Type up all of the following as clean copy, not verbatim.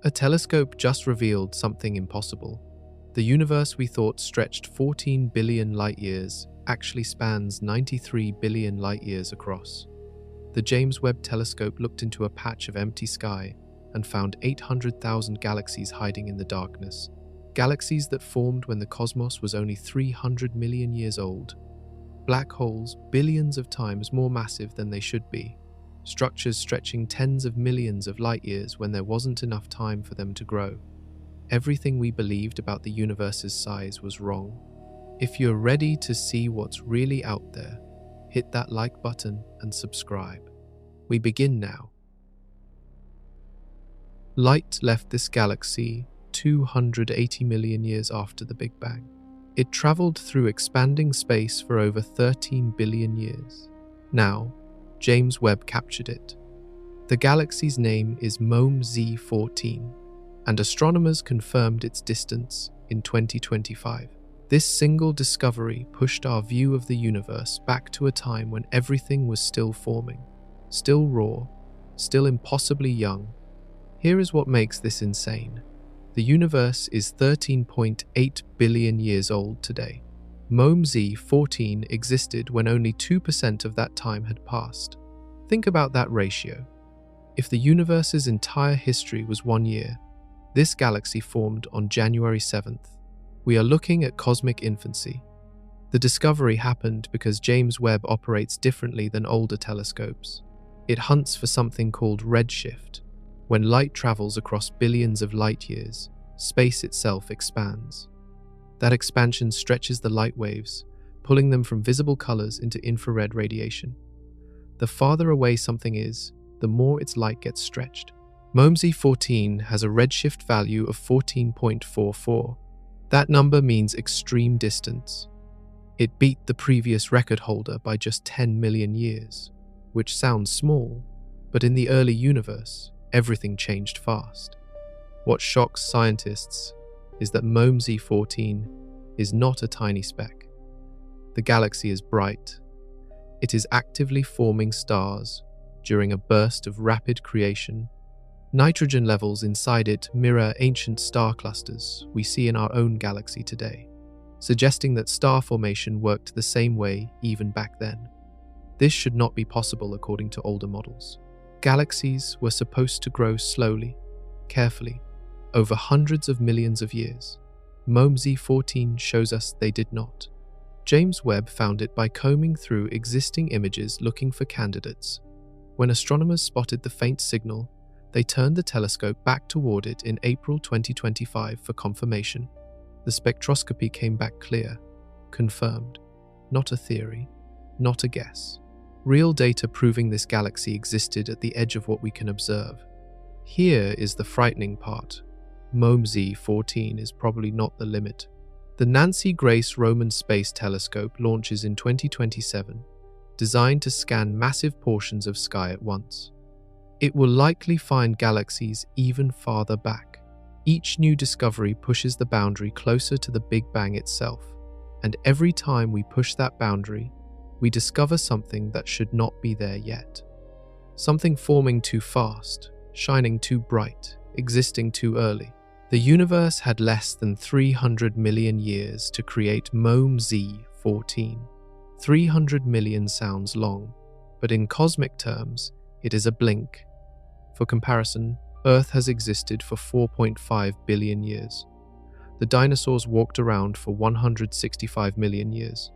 A telescope just revealed something impossible. The universe we thought stretched 14 billion light-years actually spans 93 billion light-years across. The James Webb Telescope looked into a patch of empty sky and found 800,000 galaxies hiding in the darkness. Galaxies that formed when the cosmos was only 300 million years old. Black holes billions of times more massive than they should be. Structures stretching tens of millions of light-years when there wasn't enough time for them to grow. Everything we believed about the universe's size was wrong. If you're ready to see what's really out there, hit that like button and subscribe. We begin now. Light left this galaxy 280 million years after the Big Bang. It traveled through expanding space for over 13 billion years. Now, James Webb captured it. The galaxy's name is MOMZ-14, and astronomers confirmed its distance in 2025. This single discovery pushed our view of the universe back to a time when everything was still forming, still raw, still impossibly young. Here is what makes this insane. The universe is 13.8 billion years old today. MOMZ-14 existed when only 2% of that time had passed. Think about that ratio. If the universe's entire history was 1 year, this galaxy formed on January 7th. We are looking at cosmic infancy. The discovery happened because James Webb operates differently than older telescopes. It hunts for something called redshift. When light travels across billions of light years, space itself expands. That expansion stretches the light waves, pulling them from visible colors into infrared radiation. The farther away something is, the more its light gets stretched. MOMZ-14 has a redshift value of 14.44. That number means extreme distance. It beat the previous record holder by just 10 million years, which sounds small, but in the early universe, everything changed fast. What shocks scientists is that MOMZ-14 is not a tiny speck. The galaxy is bright. It is actively forming stars during a burst of rapid creation. Nitrogen levels inside it mirror ancient star clusters we see in our own galaxy today, suggesting that star formation worked the same way even back then. This should not be possible according to older models. Galaxies were supposed to grow slowly, carefully, over hundreds of millions of years. MOMZ-14 shows us they did not. James Webb found it by combing through existing images looking for candidates. When astronomers spotted the faint signal, they turned the telescope back toward it in April 2025 for confirmation. The spectroscopy came back clear, confirmed. Not a theory, not a guess. Real data proving this galaxy existed at the edge of what we can observe. Here is the frightening part. MOMZ-14 is probably not the limit. The Nancy Grace Roman Space Telescope launches in 2027, designed to scan massive portions of sky at once. It will likely find galaxies even farther back. Each new discovery pushes the boundary closer to the Big Bang itself, and every time we push that boundary, we discover something that should not be there yet. Something forming too fast, shining too bright, existing too early. The universe had less than 300 million years to create MOMZ-14. 300 million sounds long, but in cosmic terms, it is a blink. For comparison, Earth has existed for 4.5 billion years. The dinosaurs walked around for 165 million years.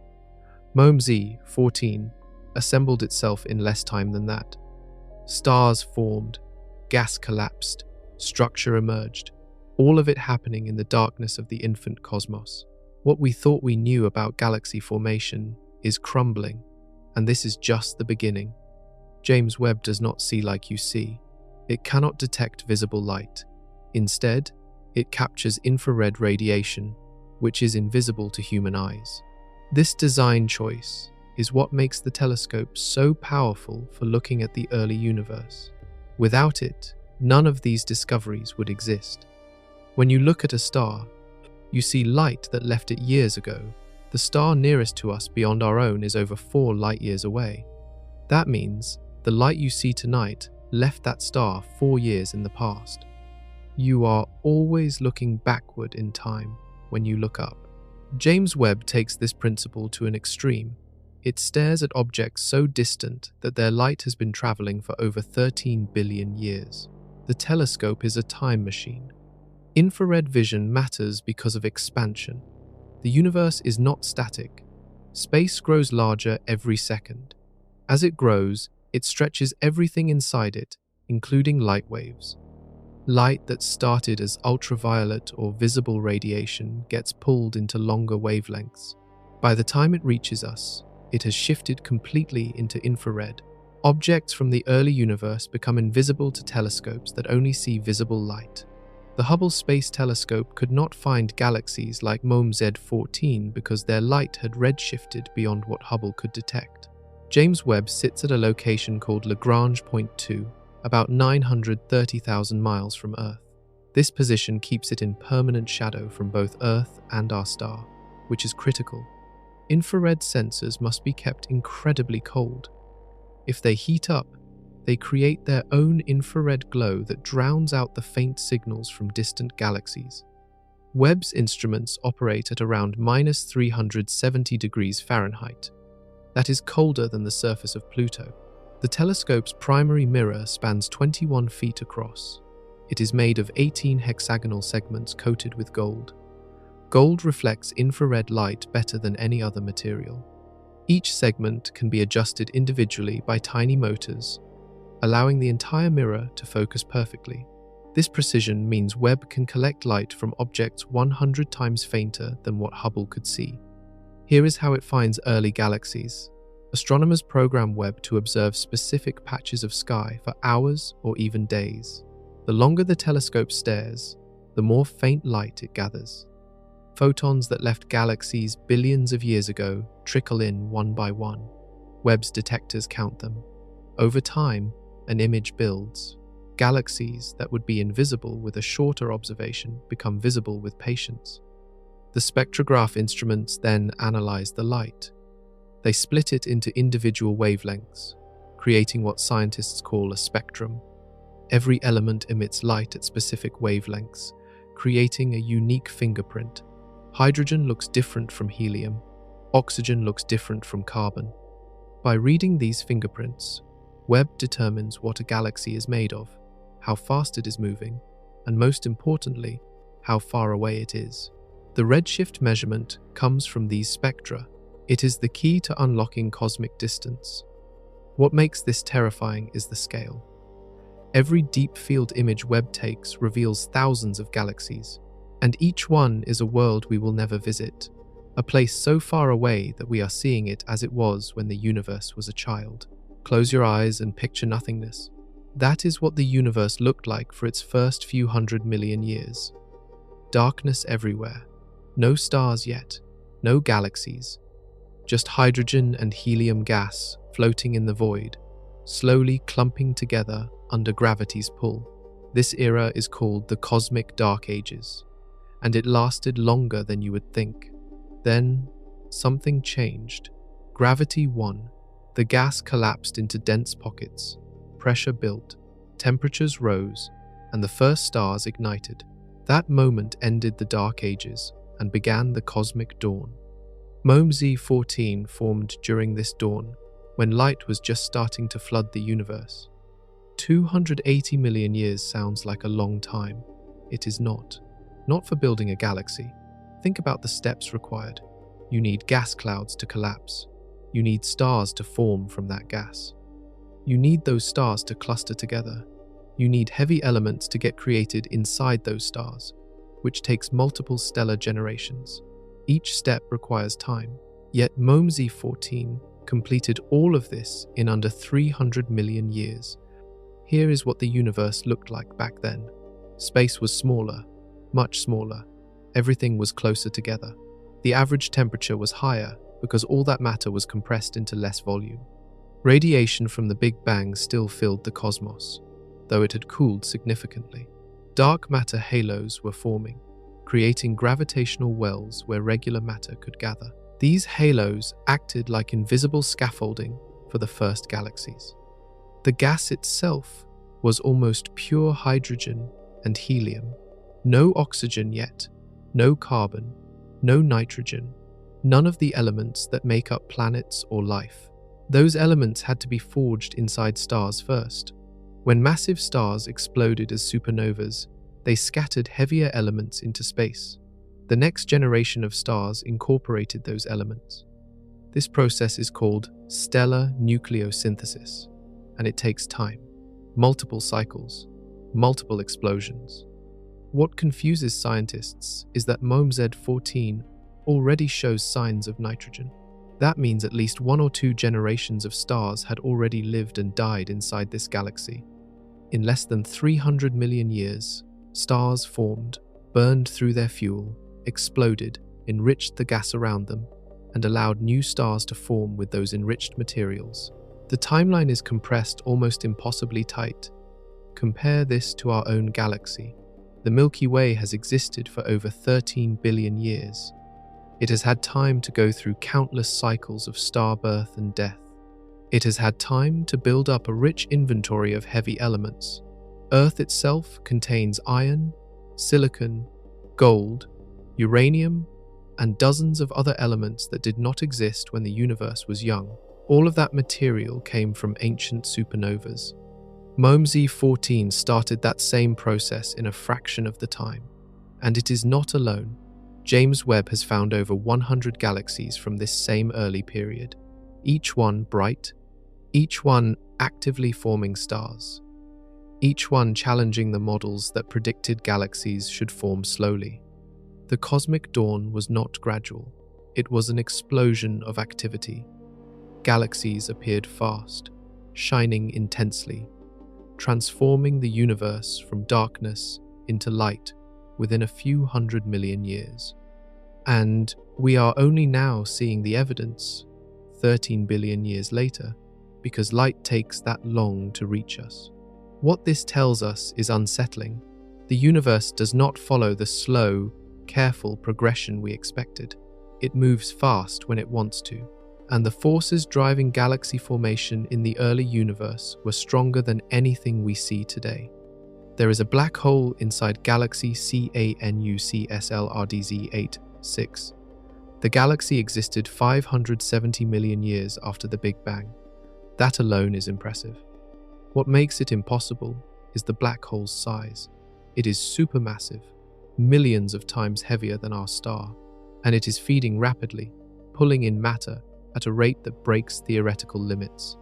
MOMZ-14 assembled itself in less time than that. Stars formed, gas collapsed, structure emerged, all of it happening in the darkness of the infant cosmos. What we thought we knew about galaxy formation is crumbling, and this is just the beginning. James Webb does not see like you see. It cannot detect visible light. Instead, it captures infrared radiation, which is invisible to human eyes. This design choice is what makes the telescope so powerful for looking at the early universe. Without it, none of these discoveries would exist. When you look at a star, you see light that left it years ago. The star nearest to us beyond our own is over 4 light-years away. That means the light you see tonight left that star 4 years in the past. You are always looking backward in time when you look up. James Webb takes this principle to an extreme. It stares at objects so distant that their light has been traveling for over 13 billion years. The telescope is a time machine. Infrared vision matters because of expansion. The universe is not static. Space grows larger every second. As it grows, it stretches everything inside it, including light waves. Light that started as ultraviolet or visible radiation gets pulled into longer wavelengths. By the time it reaches us, it has shifted completely into infrared. Objects from the early universe become invisible to telescopes that only see visible light. The Hubble Space Telescope could not find galaxies like MOMZ-14 because their light had redshifted beyond what Hubble could detect. James Webb sits at a location called Lagrange Point 2, about 930,000 miles from Earth. This position keeps it in permanent shadow from both Earth and our star, which is critical. Infrared sensors must be kept incredibly cold. If they heat up, they create their own infrared glow that drowns out the faint signals from distant galaxies. Webb's instruments operate at around -370 degrees Fahrenheit. That is colder than the surface of Pluto. The telescope's primary mirror spans 21 feet across. It is made of 18 hexagonal segments coated with gold. Gold reflects infrared light better than any other material. Each segment can be adjusted individually by tiny motors, allowing the entire mirror to focus perfectly. This precision means Webb can collect light from objects 100 times fainter than what Hubble could see. Here is how it finds early galaxies. Astronomers program Webb to observe specific patches of sky for hours or even days. The longer the telescope stares, the more faint light it gathers. Photons that left galaxies billions of years ago trickle in one by one. Webb's detectors count them. Over time, an image builds. Galaxies that would be invisible with a shorter observation become visible with patience. The spectrograph instruments then analyze the light. They split it into individual wavelengths, creating what scientists call a spectrum. Every element emits light at specific wavelengths, creating a unique fingerprint. Hydrogen looks different from helium. Oxygen looks different from carbon. By reading these fingerprints, Webb determines what a galaxy is made of, how fast it is moving, and most importantly, how far away it is. The redshift measurement comes from these spectra. It is the key to unlocking cosmic distance. What makes this terrifying is the scale. Every deep field image Webb takes reveals thousands of galaxies, and each one is a world we will never visit, a place so far away that we are seeing it as it was when the universe was a child. Close your eyes and picture nothingness. That is what the universe looked like for its first few 100 million years. Darkness everywhere. No stars yet. No galaxies. Just hydrogen and helium gas floating in the void, slowly clumping together under gravity's pull. This era is called the Cosmic Dark Ages, and it lasted longer than you would think. Then, something changed. Gravity won. The gas collapsed into dense pockets. Pressure built. Temperatures rose, and the first stars ignited. That moment ended the Dark Ages and began the cosmic dawn. MOMZ-14 formed during this dawn, when light was just starting to flood the universe. 280 million years sounds like a long time. It is not. Not for building a galaxy. Think about the steps required. You need gas clouds to collapse. You need stars to form from that gas. You need those stars to cluster together. You need heavy elements to get created inside those stars, which takes multiple stellar generations. Each step requires time. Yet MOMZ-14 completed all of this in under 300 million years. Here is what the universe looked like back then. Space was smaller, much smaller. Everything was closer together. The average temperature was higher because all that matter was compressed into less volume. Radiation from the Big Bang still filled the cosmos, though it had cooled significantly. Dark matter halos were forming, creating gravitational wells where regular matter could gather. These halos acted like invisible scaffolding for the first galaxies. The gas itself was almost pure hydrogen and helium. No oxygen yet, no carbon, no nitrogen, none of the elements that make up planets or life. Those elements had to be forged inside stars first. When massive stars exploded as supernovas, they scattered heavier elements into space. The next generation of stars incorporated those elements. This process is called stellar nucleosynthesis, and it takes time, multiple cycles, multiple explosions. What confuses scientists is that MOMZ-14 already shows signs of nitrogen. That means at least 1 or 2 generations of stars had already lived and died inside this galaxy. In less than 300 million years, stars formed, burned through their fuel, exploded, enriched the gas around them, and allowed new stars to form with those enriched materials. The timeline is compressed almost impossibly tight. Compare this to our own galaxy. The Milky Way has existed for over 13 billion years. It has had time to go through countless cycles of star birth and death. It has had time to build up a rich inventory of heavy elements. Earth itself contains iron, silicon, gold, uranium, and dozens of other elements that did not exist when the universe was young. All of that material came from ancient supernovas. MOMZ-14 started that same process in a fraction of the time. And it is not alone. James Webb has found over 100 galaxies from this same early period, each one bright, each one actively forming stars, each one challenging the models that predicted galaxies should form slowly. The cosmic dawn was not gradual, it was an explosion of activity. Galaxies appeared fast, shining intensely, transforming the universe from darkness into light within a few 100 million years. And we are only now seeing the evidence, 13 billion years later, because light takes that long to reach us. What this tells us is unsettling. The universe does not follow the slow, careful progression we expected. It moves fast when it wants to, and the forces driving galaxy formation in the early universe were stronger than anything we see today. There is a black hole inside galaxy CANUCSLRDZ86. The galaxy existed 570 million years after the Big Bang. That alone is impressive. What makes it impossible is the black hole's size. It is supermassive, millions of times heavier than our star, and it is feeding rapidly, pulling in matter at a rate that breaks theoretical limits.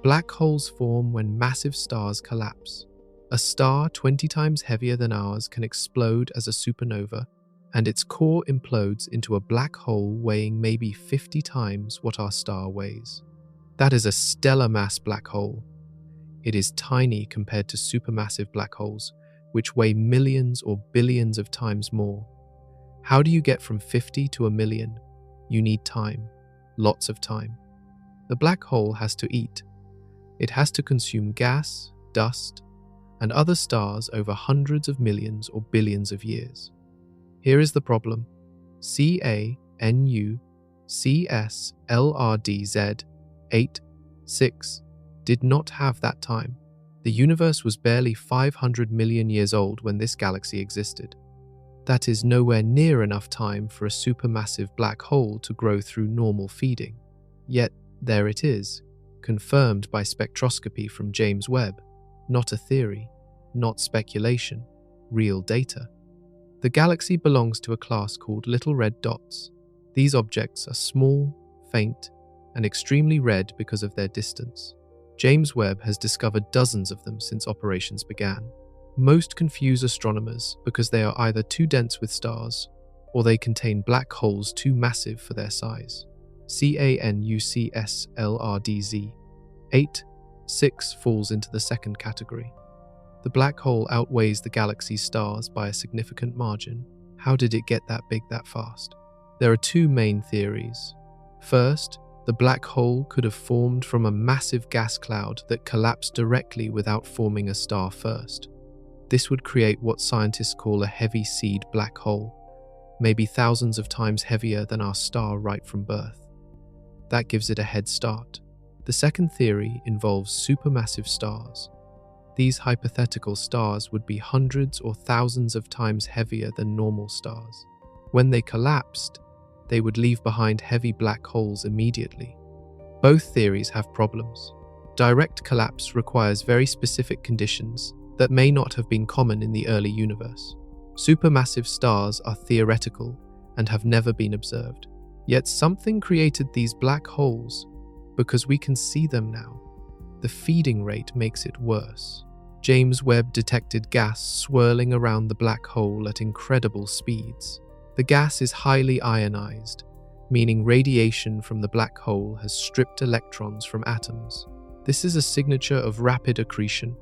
Black holes form when massive stars collapse. A star 20 times heavier than ours can explode as a supernova, and its core implodes into a black hole weighing maybe 50 times what our star weighs. That is a stellar mass black hole. It is tiny compared to supermassive black holes, which weigh millions or billions of times more. How do you get from 50 to a million? You need time, lots of time. The black hole has to eat. It has to consume gas, dust, and other stars over hundreds of millions or billions of years. Here is the problem. CANUCSLRDZ86 did not have that time. The universe was barely 500 million years old when this galaxy existed. That is nowhere near enough time for a supermassive black hole to grow through normal feeding. Yet there it is, confirmed by spectroscopy from James Webb. Not a theory, not speculation, real data. The galaxy belongs to a class called little red dots. These objects are small, faint, and extremely red because of their distance. James Webb has discovered dozens of them since operations began. Most confuse astronomers because they are either too dense with stars or they contain black holes too massive for their size. CANUCSLRDZ86 falls into the second category. The black hole outweighs the galaxy's stars by a significant margin. How did it get that big that fast? There are two main theories. First, the black hole could have formed from a massive gas cloud that collapsed directly without forming a star first. This would create what scientists call a heavy seed black hole, maybe thousands of times heavier than our star right from birth. That gives it a head start. The second theory involves supermassive stars. these hypothetical stars would be hundreds or thousands of times heavier than normal stars. When they collapsed, they would leave behind heavy black holes immediately. Both theories have problems. Direct collapse requires very specific conditions that may not have been common in the early universe. Supermassive stars are theoretical and have never been observed. Yet something created these black holes because we can see them now. The feeding rate makes it worse. James Webb detected gas swirling around the black hole at incredible speeds. The gas is highly ionized, meaning radiation from the black hole has stripped electrons from atoms. This is a signature of rapid accretion.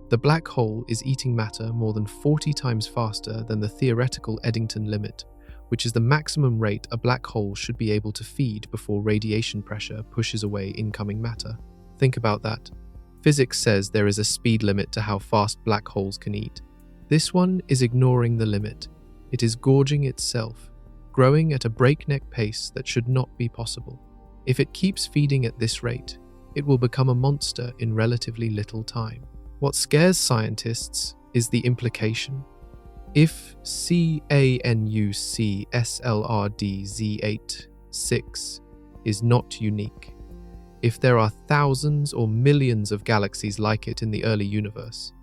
The black hole is eating matter more than 40 times faster than the theoretical Eddington limit, which is the maximum rate a black hole should be able to feed before radiation pressure pushes away incoming matter. Think about that. Physics says there is a speed limit to how fast black holes can eat. This one is ignoring the limit. It is gorging itself, growing at a breakneck pace that should not be possible. If it keeps feeding at this rate, it will become a monster in relatively little time. What scares scientists is the implication. If CANUCSLRDZ86 is not unique, if there are thousands or millions of galaxies like it in the early universe,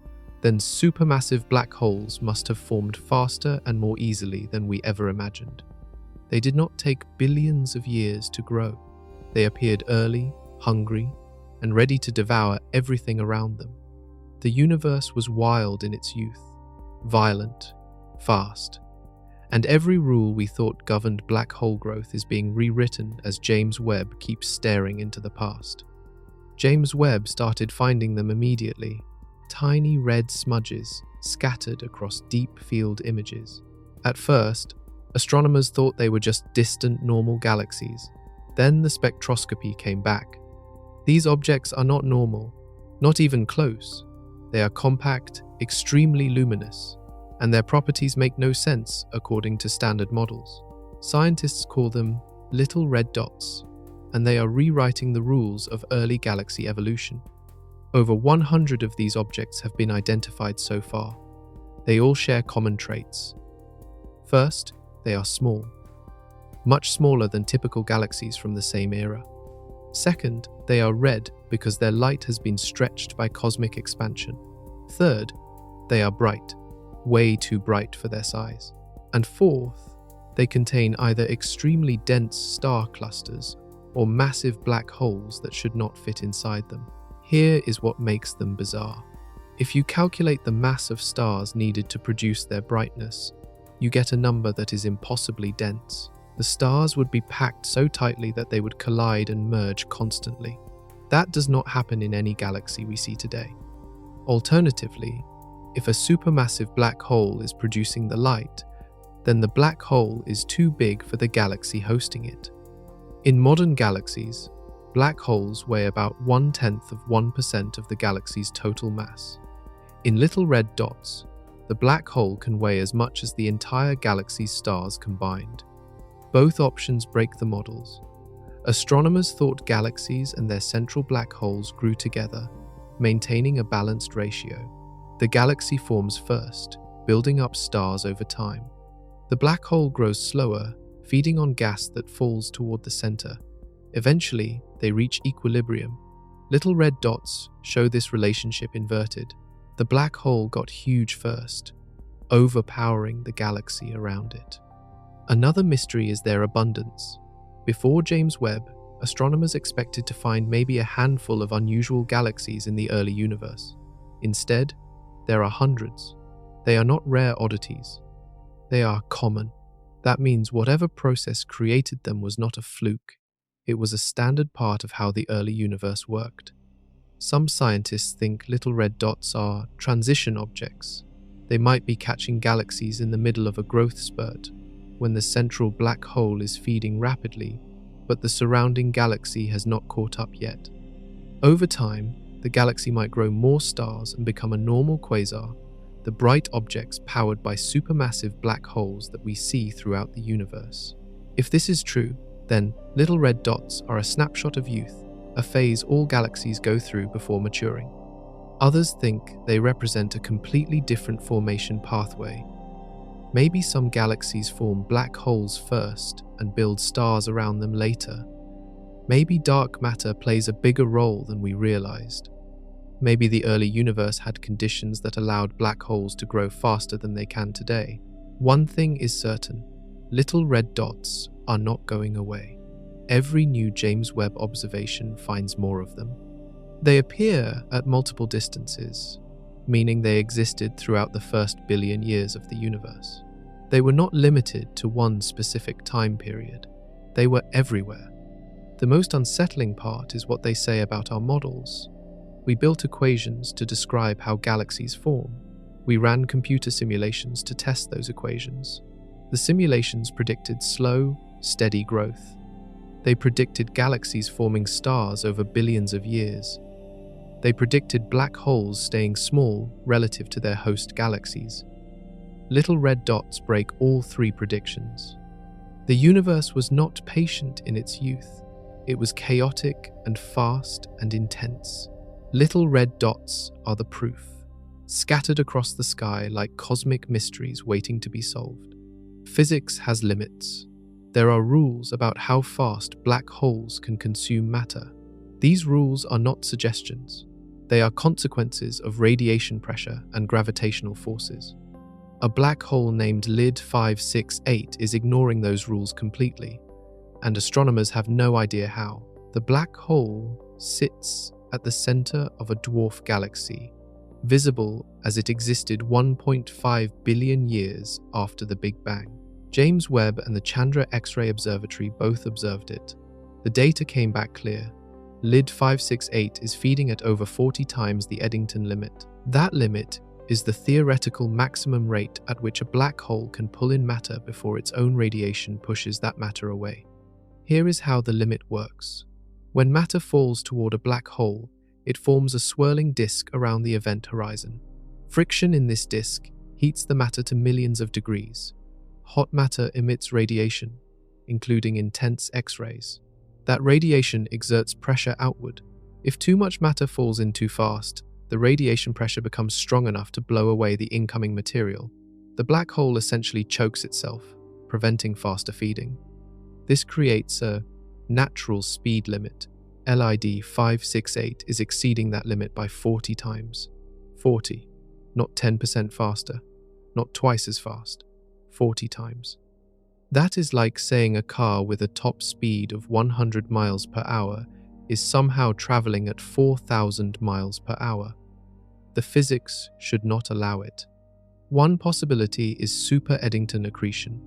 then supermassive black holes must have formed faster and more easily than we ever imagined. They did not take billions of years to grow. They appeared early, hungry, and ready to devour everything around them. The universe was wild in its youth, violent, fast, and every rule we thought governed black hole growth is being rewritten as James Webb keeps staring into the past. James Webb started finding them immediately, tiny red smudges scattered across deep field images. At first, astronomers thought they were just distant normal galaxies. Then the spectroscopy came back. These objects are not normal, not even close. They are compact, extremely luminous, and their properties make no sense according to standard models. Scientists call them little red dots, and they are rewriting the rules of early galaxy evolution. Over 100 of these objects have been identified so far. They all share common traits. First, they are small, much smaller than typical galaxies from the same era. Second, they are red because their light has been stretched by cosmic expansion. Third, they are bright, way too bright for their size. And fourth, they contain either extremely dense star clusters or massive black holes that should not fit inside them. Here is what makes them bizarre. If you calculate the mass of stars needed to produce their brightness, you get a number that is impossibly dense. The stars would be packed so tightly that they would collide and merge constantly. That does not happen in any galaxy we see today. Alternatively, if a supermassive black hole is producing the light, then the black hole is too big for the galaxy hosting it. In modern galaxies, black holes weigh about 0.1% of the galaxy's total mass. In little red dots, the black hole can weigh as much as the entire galaxy's stars combined. Both options break the models. Astronomers thought galaxies and their central black holes grew together, maintaining a balanced ratio. The galaxy forms first, building up stars over time. The black hole grows slower, feeding on gas that falls toward the center. Eventually, they reach equilibrium. Little red dots show this relationship inverted. The black hole got huge first, overpowering the galaxy around it. Another mystery is their abundance. Before James Webb, astronomers expected to find maybe a handful of unusual galaxies in the early universe. Instead, there are hundreds. They are not rare oddities. They are common. That means whatever process created them was not a fluke. It was a standard part of how the early universe worked. Some scientists think little red dots are transition objects. They might be catching galaxies in the middle of a growth spurt, when the central black hole is feeding rapidly, but the surrounding galaxy has not caught up yet. Over time, the galaxy might grow more stars and become a normal quasar, the bright objects powered by supermassive black holes that we see throughout the universe. If this is true, then little red dots are a snapshot of youth, a phase all galaxies go through before maturing. Others think they represent a completely different formation pathway. Maybe some galaxies form black holes first and build stars around them later. Maybe dark matter plays a bigger role than we realized. Maybe the early universe had conditions that allowed black holes to grow faster than they can today. One thing is certain: little red dots are not going away. Every new James Webb observation finds more of them. They appear at multiple distances, meaning they existed throughout the first billion years of the universe. They were not limited to one specific time period. They were everywhere. The most unsettling part is what they say about our models. We built equations to describe how galaxies form. We ran computer simulations to test those equations. The simulations predicted slow, steady growth. They predicted galaxies forming stars over billions of years. They predicted black holes staying small relative to their host galaxies. Little red dots break all three predictions. The universe was not patient in its youth. It was chaotic and fast and intense. Little red dots are the proof, scattered across the sky like cosmic mysteries waiting to be solved. Physics has limits. There are rules about how fast black holes can consume matter. These rules are not suggestions. They are consequences of radiation pressure and gravitational forces. A black hole named LID 568 is ignoring those rules completely, and astronomers have no idea how. The black hole sits at the center of a dwarf galaxy, visible as it existed 1.5 billion years after the Big Bang. James Webb and the Chandra X-ray Observatory both observed it. The data came back clear. LID 568 is feeding at over 40 times the Eddington limit. That limit is the theoretical maximum rate at which a black hole can pull in matter before its own radiation pushes that matter away. Here is how the limit works. When matter falls toward a black hole, it forms a swirling disk around the event horizon. Friction in this disk heats the matter to millions of degrees. Hot matter emits radiation, including intense X-rays. That radiation exerts pressure outward. If too much matter falls in too fast, the radiation pressure becomes strong enough to blow away the incoming material. The black hole essentially chokes itself, preventing faster feeding. This creates a natural speed limit. LID 568 is exceeding that limit by 40 times. 40, not 10% faster, not twice as fast, 40 times. That is like saying a car with a top speed of 100 miles per hour is somehow traveling at 4,000 miles per hour. The physics should not allow it. One possibility is super Eddington accretion.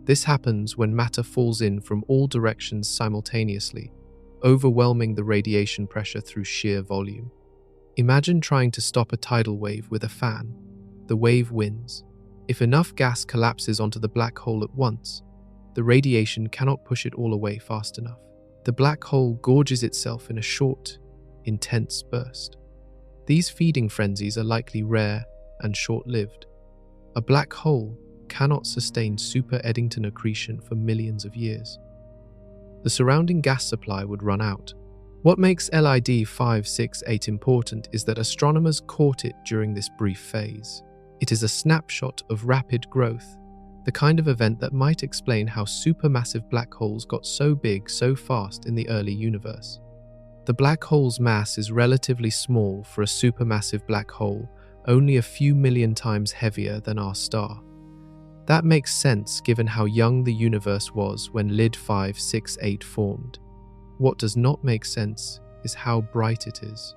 This happens when matter falls in from all directions simultaneously, overwhelming the radiation pressure through sheer volume. Imagine trying to stop a tidal wave with a fan. The wave wins. If enough gas collapses onto the black hole at once, the radiation cannot push it all away fast enough. The black hole gorges itself in a short, intense burst. These feeding frenzies are likely rare and short-lived. A black hole cannot sustain super Eddington accretion for millions of years. The surrounding gas supply would run out. What makes LID 568 important is that astronomers caught it during this brief phase. It is a snapshot of rapid growth, the kind of event that might explain how supermassive black holes got so big so fast in the early universe. The black hole's mass is relatively small for a supermassive black hole, only a few million times heavier than our star. That makes sense given how young the universe was when LID 568 formed. What does not make sense is how bright it is.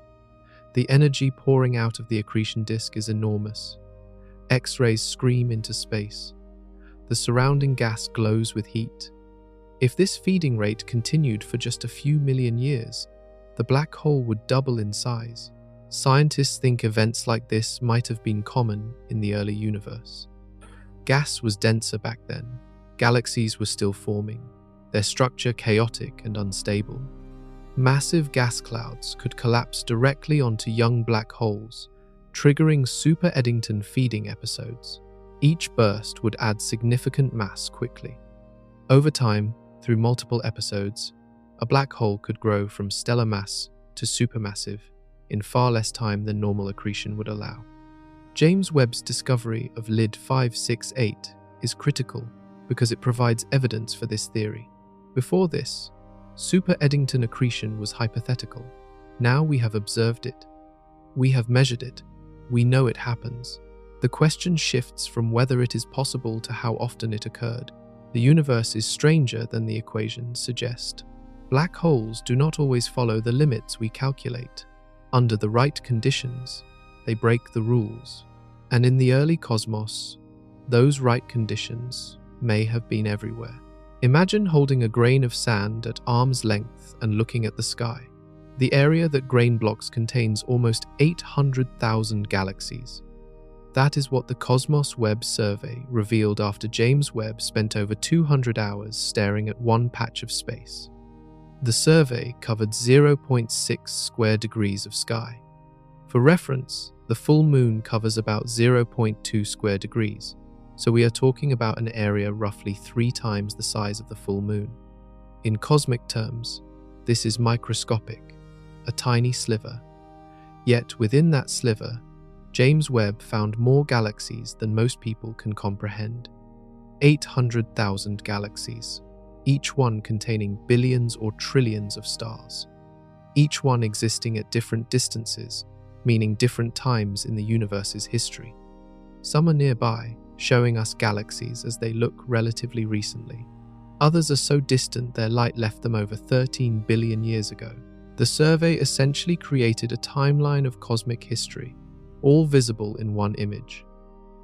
The energy pouring out of the accretion disk is enormous. X-rays scream into space. The surrounding gas glows with heat. If this feeding rate continued for just a few million years, the black hole would double in size. Scientists think events like this might have been common in the early universe. Gas was denser back then. Galaxies were still forming, their structure chaotic and unstable. Massive gas clouds could collapse directly onto young black holes, triggering super Eddington feeding episodes. Each burst would add significant mass quickly. Over time, through multiple episodes, a black hole could grow from stellar mass to supermassive in far less time than normal accretion would allow. James Webb's discovery of LID 568 is critical because it provides evidence for this theory. Before this, super Eddington accretion was hypothetical. Now we have observed it. We have measured it. We know it happens. The question shifts from whether it is possible to how often it occurred. The universe is stranger than the equations suggest. Black holes do not always follow the limits we calculate. Under the right conditions, they break the rules. And in the early cosmos, those right conditions may have been everywhere. Imagine holding a grain of sand at arm's length and looking at the sky. The area that grain blocks contains almost 800,000 galaxies. That is what the Cosmos Webb survey revealed after James Webb spent over 200 hours staring at one patch of space. The survey covered 0.6 square degrees of sky. For reference, the full moon covers about 0.2 square degrees, so we are talking about an area roughly 3 times the size of the full moon. In cosmic terms, this is microscopic, a tiny sliver. Yet within that sliver, James Webb found more galaxies than most people can comprehend. 800,000 galaxies, each one containing billions or trillions of stars. Each one existing at different distances, meaning different times in the universe's history. Some are nearby, showing us galaxies as they look relatively recently. Others are so distant their light left them over 13 billion years ago. The survey essentially created a timeline of cosmic history, all visible in one image.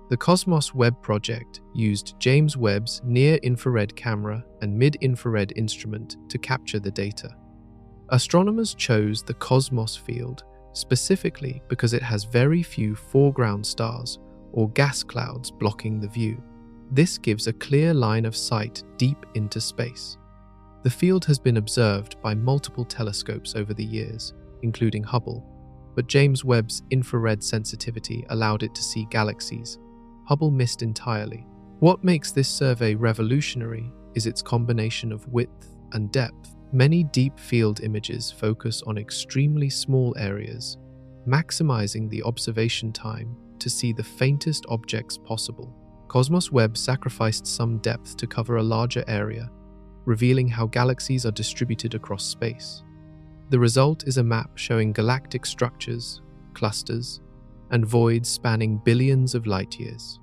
The Cosmos Webb project used James Webb's near-infrared camera and mid-infrared instrument to capture the data. Astronomers chose the Cosmos field specifically because it has very few foreground stars or gas clouds blocking the view. This gives a clear line of sight deep into space. The field has been observed by multiple telescopes over the years, including Hubble, but James Webb's infrared sensitivity allowed it to see galaxies Hubble missed entirely. What makes this survey revolutionary is its combination of width and depth. Many deep field images focus on extremely small areas, maximizing the observation time to see the faintest objects possible. Cosmos Webb sacrificed some depth to cover a larger area, revealing how galaxies are distributed across space. The result is a map showing galactic structures, clusters, and voids spanning billions of light years.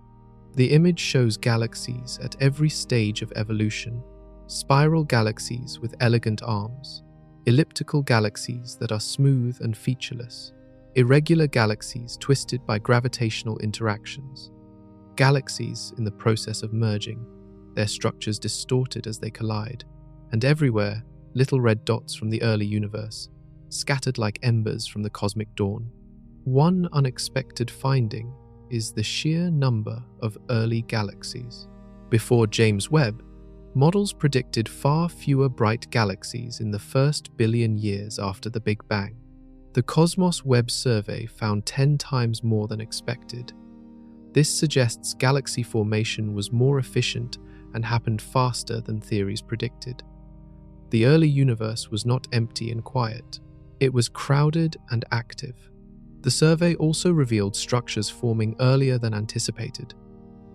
The image shows galaxies at every stage of evolution: spiral galaxies with elegant arms, elliptical galaxies that are smooth and featureless, irregular galaxies twisted by gravitational interactions, galaxies in the process of merging, their structures distorted as they collide, and everywhere, little red dots from the early universe, scattered like embers from the cosmic dawn. One unexpected finding is the sheer number of early galaxies. Before James Webb, models predicted far fewer bright galaxies in the first billion years after the Big Bang. The Cosmos Webb survey found 10 times more than expected. This suggests galaxy formation was more efficient and happened faster than theories predicted. The early universe was not empty and quiet. It was crowded and active. The survey also revealed structures forming earlier than anticipated.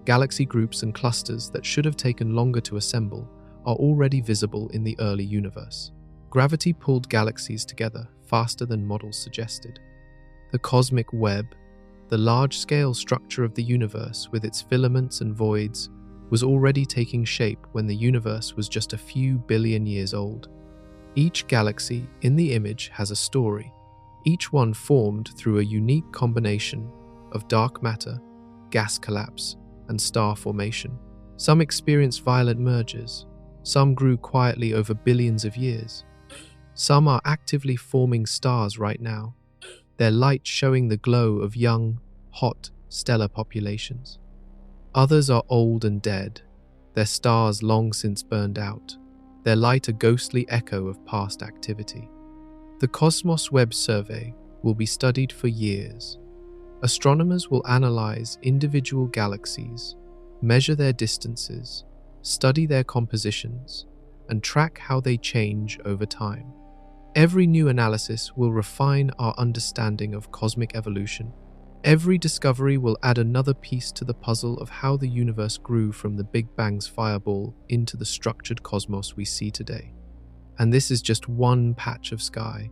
Galaxy groups and clusters that should have taken longer to assemble are already visible in the early universe. Gravity pulled galaxies together faster than models suggested. The cosmic web, the large-scale structure of the universe with its filaments and voids, was already taking shape when the universe was just a few billion years old. Each galaxy in the image has a story, each one formed through a unique combination of dark matter, gas collapse, and star formation. Some experienced violent mergers, some grew quietly over billions of years. Some are actively forming stars right now, their light showing the glow of young, hot stellar populations. Others are old and dead, their stars long since burned out, their light a ghostly echo of past activity. The Cosmos Webb survey will be studied for years. Astronomers will analyze individual galaxies, measure their distances, study their compositions, and track how they change over time. Every new analysis will refine our understanding of cosmic evolution. Every discovery will add another piece to the puzzle of how the universe grew from the Big Bang's fireball into the structured cosmos we see today. And this is just one patch of sky.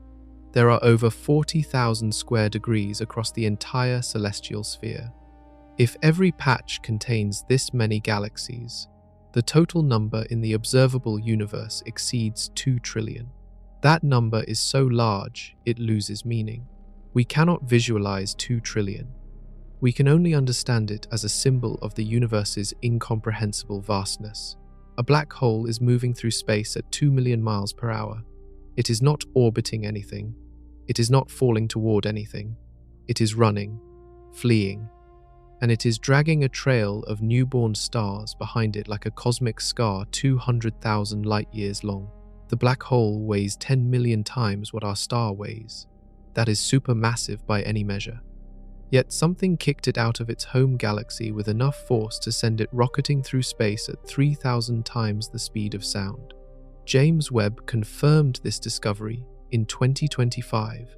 There are over 40,000 square degrees across the entire celestial sphere. If every patch contains this many galaxies, the total number in the observable universe exceeds 2 trillion. That number is so large, it loses meaning. We cannot visualize 2 trillion. We can only understand it as a symbol of the universe's incomprehensible vastness. A black hole is moving through space at 2 million miles per hour. It is not orbiting anything. It is not falling toward anything. It is running, fleeing, and it is dragging a trail of newborn stars behind it like a cosmic scar 200,000 light-years long. The black hole weighs 10 million times what our star weighs. That is supermassive by any measure. Yet something kicked it out of its home galaxy with enough force to send it rocketing through space at 3,000 times the speed of sound. James Webb confirmed this discovery in 2025,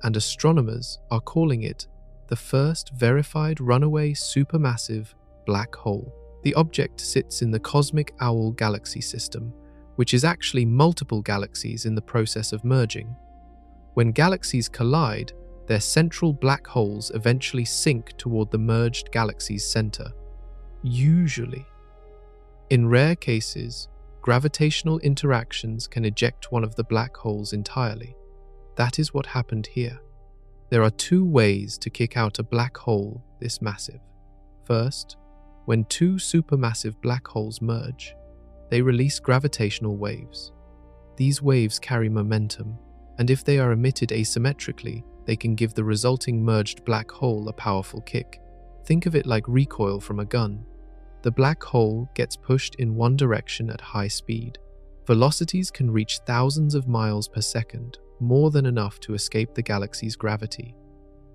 and astronomers are calling it the first verified runaway supermassive black hole. The object sits in the Cosmic Owl galaxy system, which is actually multiple galaxies in the process of merging. When galaxies collide, their central black holes eventually sink toward the merged galaxy's center. Usually. In rare cases, gravitational interactions can eject one of the black holes entirely. That is what happened here. There are 2 ways to kick out a black hole this massive. First, when 2 supermassive black holes merge, they release gravitational waves. These waves carry momentum, and if they are emitted asymmetrically, they can give the resulting merged black hole a powerful kick. Think of it like recoil from a gun. The black hole gets pushed in one direction at high speed. Velocities can reach thousands of miles per second, more than enough to escape the galaxy's gravity.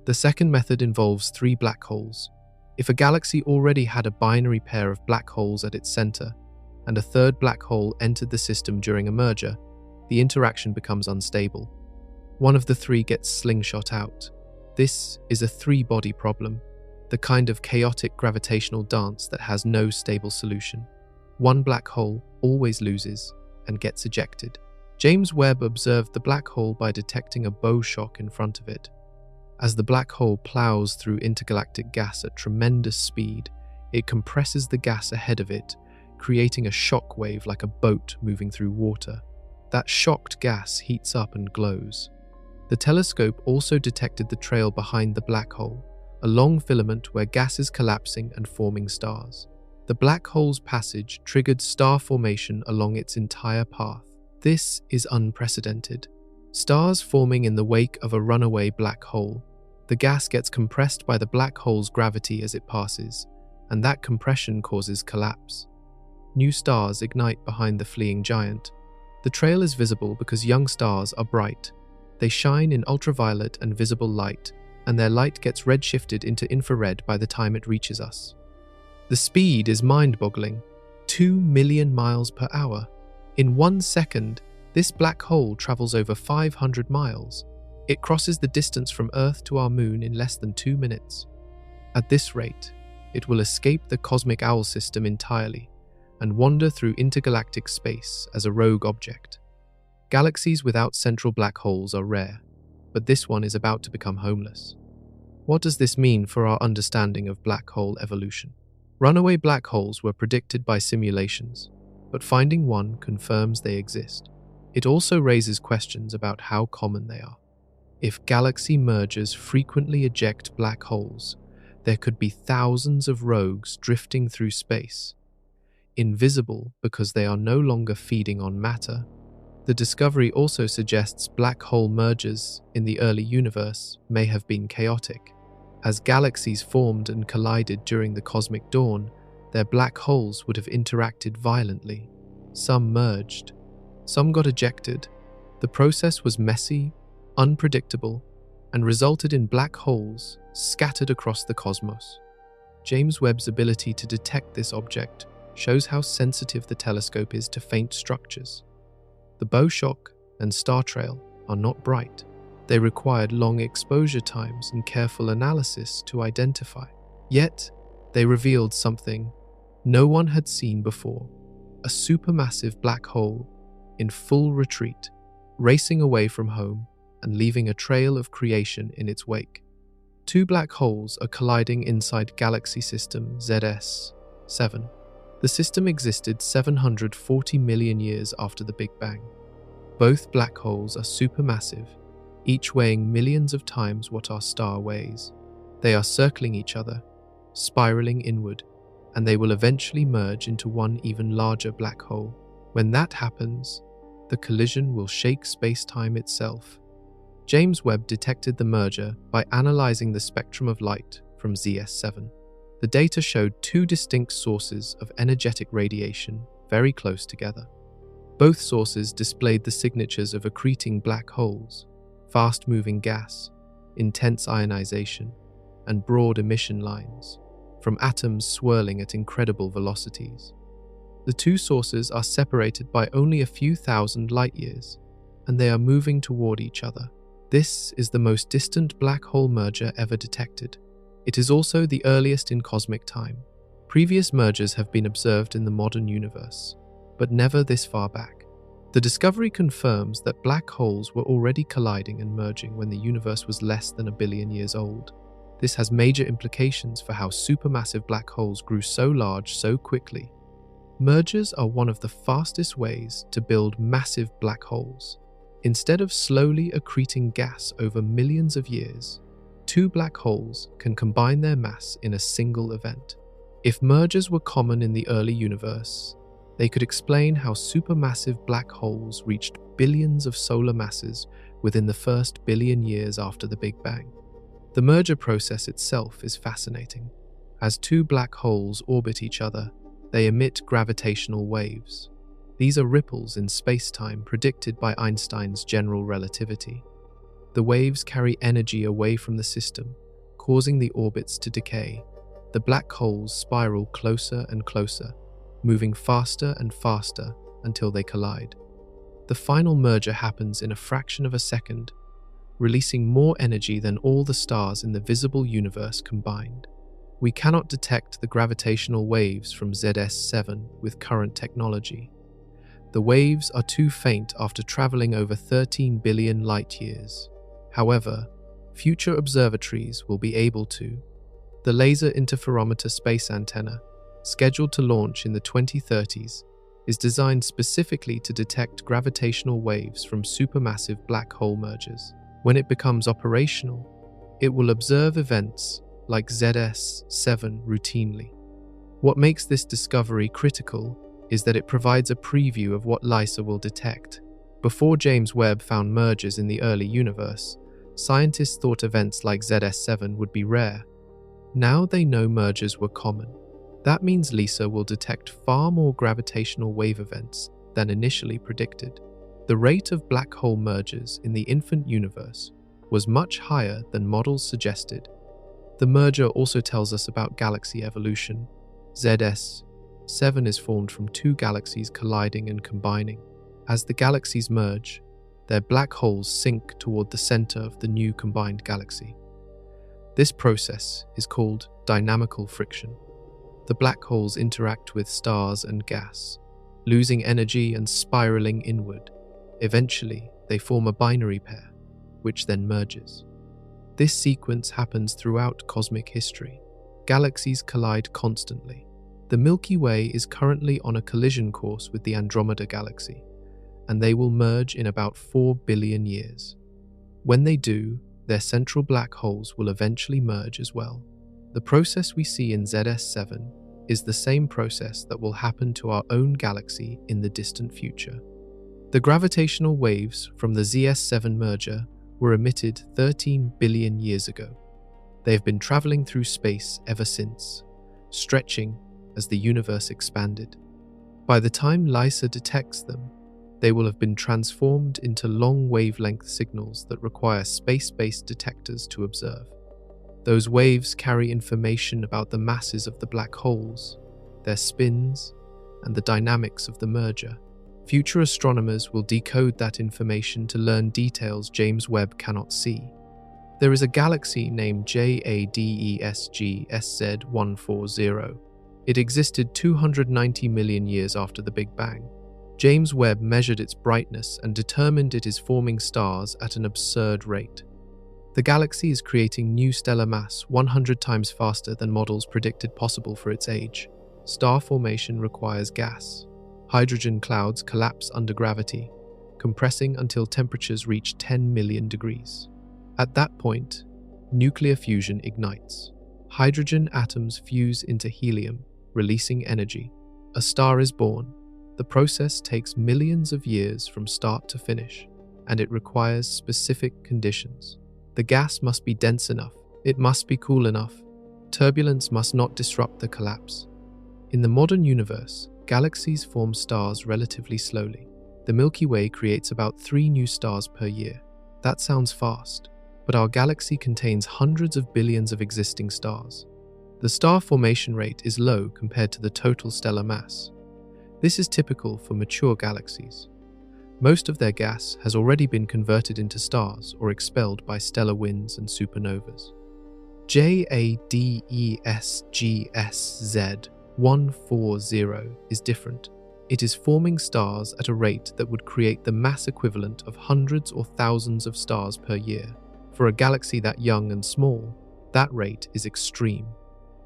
The second method involves 3 black holes. If a galaxy already had a binary pair of black holes at its center, and a third black hole entered the system during a merger, the interaction becomes unstable. One of the 3 gets slingshot out. This is a 3-body problem, the kind of chaotic gravitational dance that has no stable solution. One black hole always loses and gets ejected. James Webb observed the black hole by detecting a bow shock in front of it. As the black hole plows through intergalactic gas at tremendous speed, it compresses the gas ahead of it, creating a shock wave like a boat moving through water. That shocked gas heats up and glows. The telescope also detected the trail behind the black hole, a long filament where gas is collapsing and forming stars. The black hole's passage triggered star formation along its entire path. This is unprecedented. Stars forming in the wake of a runaway black hole. The gas gets compressed by the black hole's gravity as it passes, and that compression causes collapse. New stars ignite behind the fleeing giant. The trail is visible because young stars are bright. They shine in ultraviolet and visible light, and their light gets redshifted into infrared by the time it reaches us. The speed is mind-boggling, 2 million miles per hour. In 1 second, this black hole travels over 500 miles. It crosses the distance from Earth to our moon in less than 2 minutes. At this rate, it will escape the Cosmic Owl system entirely and wander through intergalactic space as a rogue object. Galaxies without central black holes are rare, but this one is about to become homeless. What does this mean for our understanding of black hole evolution? Runaway black holes were predicted by simulations, but finding one confirms they exist. It also raises questions about how common they are. If galaxy mergers frequently eject black holes, there could be thousands of rogues drifting through space, invisible because they are no longer feeding on matter. The discovery also suggests black hole mergers in the early universe may have been chaotic. As galaxies formed and collided during the cosmic dawn, their black holes would have interacted violently. Some merged, some got ejected. The process was messy, unpredictable, and resulted in black holes scattered across the cosmos. James Webb's ability to detect this object shows how sensitive the telescope is to faint structures. The bow shock and star trail are not bright. They required long exposure times and careful analysis to identify. Yet, they revealed something no one had seen before: a supermassive black hole in full retreat, racing away from home and leaving a trail of creation in its wake. Two black holes are colliding inside galaxy system ZS7. The system existed 740 million years after the Big Bang. Both black holes are supermassive, each weighing millions of times what our star weighs. They are circling each other, spiraling inward, and they will eventually merge into one even larger black hole. When that happens, the collision will shake space-time itself. James Webb detected the merger by analyzing the spectrum of light from ZS7. The data showed two distinct sources of energetic radiation very close together. Both sources displayed the signatures of accreting black holes, fast-moving gas, intense ionization, and broad emission lines, from atoms swirling at incredible velocities. The two sources are separated by only a few thousand light-years, and they are moving toward each other. This is the most distant black hole merger ever detected. It is also the earliest in cosmic time. Previous mergers have been observed in the modern universe, but never this far back. The discovery confirms that black holes were already colliding and merging when the universe was less than 1 billion years old. This has major implications for how supermassive black holes grew so large so quickly. Mergers are one of the fastest ways to build massive black holes. Instead of slowly accreting gas over millions of years, two black holes can combine their mass in a single event. If mergers were common in the early universe, they could explain how supermassive black holes reached billions of solar masses within the first billion years after the Big Bang. The merger process itself is fascinating. As two black holes orbit each other, they emit gravitational waves. These are ripples in space-time predicted by Einstein's general relativity. The waves carry energy away from the system, causing the orbits to decay. The black holes spiral closer and closer, moving faster and faster until they collide. The final merger happens in a fraction of a second, releasing more energy than all the stars in the visible universe combined. We cannot detect the gravitational waves from ZS7 with current technology. The waves are too faint after traveling over 13 billion light-years. However, future observatories will be able to. The Laser Interferometer Space Antenna, scheduled to launch in the 2030s, is designed specifically to detect gravitational waves from supermassive black hole mergers. When it becomes operational, it will observe events like ZS7 routinely. What makes this discovery critical is that it provides a preview of what LISA will detect. Before James Webb found mergers in the early universe, scientists thought events like ZS7 would be rare. Now they know mergers were common. That means LISA will detect far more gravitational wave events than initially predicted. The rate of black hole mergers in the infant universe was much higher than models suggested. The merger also tells us about galaxy evolution. ZS7 is formed from two galaxies colliding and combining. As the galaxies merge, their black holes sink toward the center of the new combined galaxy. This process is called dynamical friction. The black holes interact with stars and gas, losing energy and spiraling inward. Eventually, they form a binary pair, which then merges. This sequence happens throughout cosmic history. Galaxies collide constantly. The Milky Way is currently on a collision course with the Andromeda Galaxy, and they will merge in about 4 billion years. When they do, their central black holes will eventually merge as well. The process we see in ZS7 is the same process that will happen to our own galaxy in the distant future. The gravitational waves from the ZS7 merger were emitted 13 billion years ago. They have been traveling through space ever since, stretching as the universe expanded. By the time LISA detects them, they will have been transformed into long wavelength signals that require space-based detectors to observe. Those waves carry information about the masses of the black holes, their spins, and the dynamics of the merger. Future astronomers will decode that information to learn details James Webb cannot see. There is a galaxy named JADESGSZ140. It existed 290 million years after the Big Bang. James Webb measured its brightness and determined it is forming stars at an absurd rate. The galaxy is creating new stellar mass 100 times faster than models predicted possible for its age. Star formation requires gas. Hydrogen clouds collapse under gravity, compressing until temperatures reach 10 million degrees. At that point, nuclear fusion ignites. Hydrogen atoms fuse into helium, releasing energy. A star is born. The process takes millions of years from start to finish, and it requires specific conditions. The gas must be dense enough. It must be cool enough. Turbulence must not disrupt the collapse. In the modern universe, galaxies form stars relatively slowly. The Milky Way creates about 3 new stars per year. That sounds fast, but our galaxy contains hundreds of billions of existing stars. The star formation rate is low compared to the total stellar mass. This is typical for mature galaxies. Most of their gas has already been converted into stars or expelled by stellar winds and supernovas. JADESGSZ140 is different. It is forming stars at a rate that would create the mass equivalent of hundreds or thousands of stars per year. For a galaxy that young and small, that rate is extreme.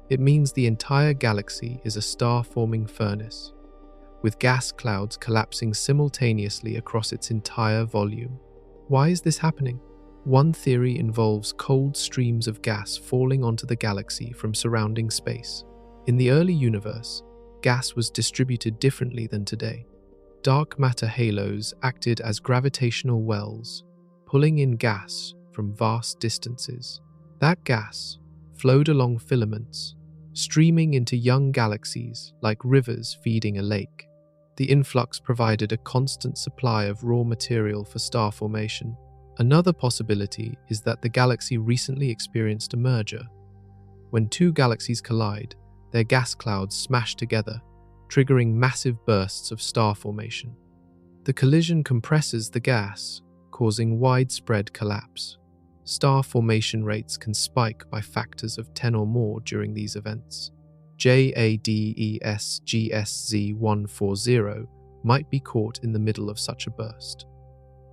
It means the entire galaxy is a star-forming furnace, with gas clouds collapsing simultaneously across its entire volume. Why is this happening? One theory involves cold streams of gas falling onto the galaxy from surrounding space. In the early universe, gas was distributed differently than today. Dark matter halos acted as gravitational wells, pulling in gas from vast distances. That gas flowed along filaments, streaming into young galaxies like rivers feeding a lake. The influx provided a constant supply of raw material for star formation. Another possibility is that the galaxy recently experienced a merger. When 2 galaxies collide, their gas clouds smash together, triggering massive bursts of star formation. The collision compresses the gas, causing widespread collapse. Star formation rates can spike by factors of 10 or more during these events. JADESGSZ140 might be caught in the middle of such a burst.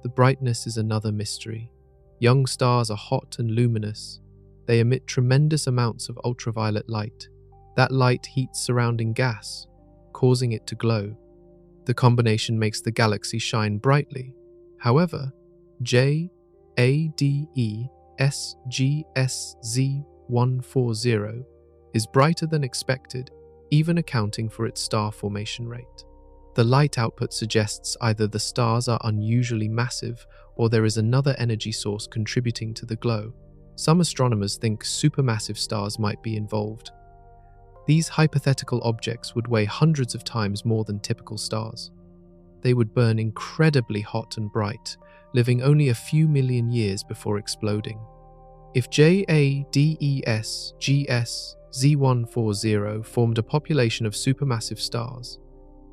The brightness is another mystery. Young stars are hot and luminous. They emit tremendous amounts of ultraviolet light. That light heats surrounding gas, causing it to glow. The combination makes the galaxy shine brightly. However, JADESGSZ140 is brighter than expected, even accounting for its star formation rate. The light output suggests either the stars are unusually massive or there is another energy source contributing to the glow. Some astronomers think supermassive stars might be involved. These hypothetical objects would weigh hundreds of times more than typical stars. They would burn incredibly hot and bright, living only a few million years before exploding. If JADESGSZ140 formed a population of supermassive stars,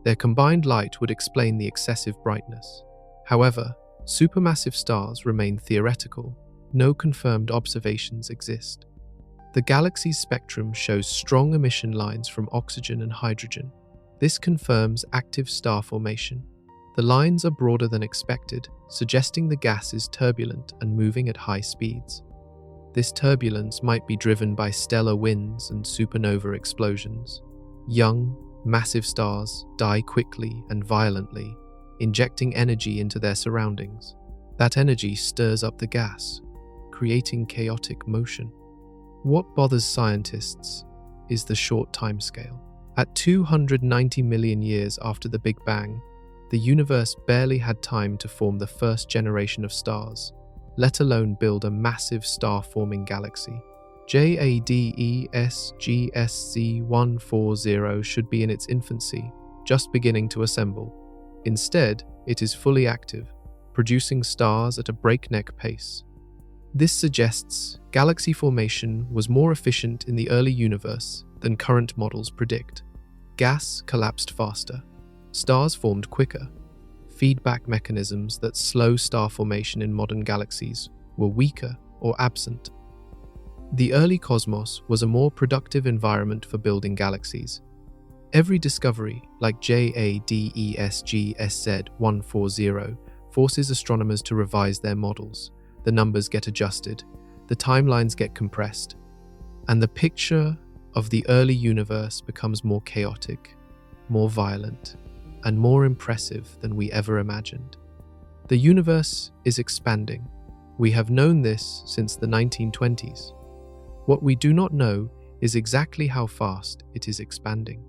their combined light would explain the excessive brightness. However, supermassive stars remain theoretical. No confirmed observations exist. The galaxy's spectrum shows strong emission lines from oxygen and hydrogen. This confirms active star formation. The lines are broader than expected, suggesting the gas is turbulent and moving at high speeds. This turbulence might be driven by stellar winds and supernova explosions. Young, massive stars die quickly and violently, injecting energy into their surroundings. That energy stirs up the gas, creating chaotic motion. What bothers scientists is the short timescale. At 290 million years after the Big Bang, the universe barely had time to form the first generation of stars, let alone build a massive star-forming galaxy. JADESGSZ140 should be in its infancy, just beginning to assemble. Instead, it is fully active, producing stars at a breakneck pace. This suggests galaxy formation was more efficient in the early universe than current models predict. Gas collapsed faster. Stars formed quicker. feedback mechanisms that slow star formation in modern galaxies were weaker or absent. The early cosmos was a more productive environment for building galaxies. Every discovery, like JADESGSZ140, forces astronomers to revise their models. The numbers get adjusted, the timelines get compressed, and the picture of the early universe becomes more chaotic, more violent, and more impressive than we ever imagined. The universe is expanding. We have known this since the 1920s. What we do not know is exactly how fast it is expanding.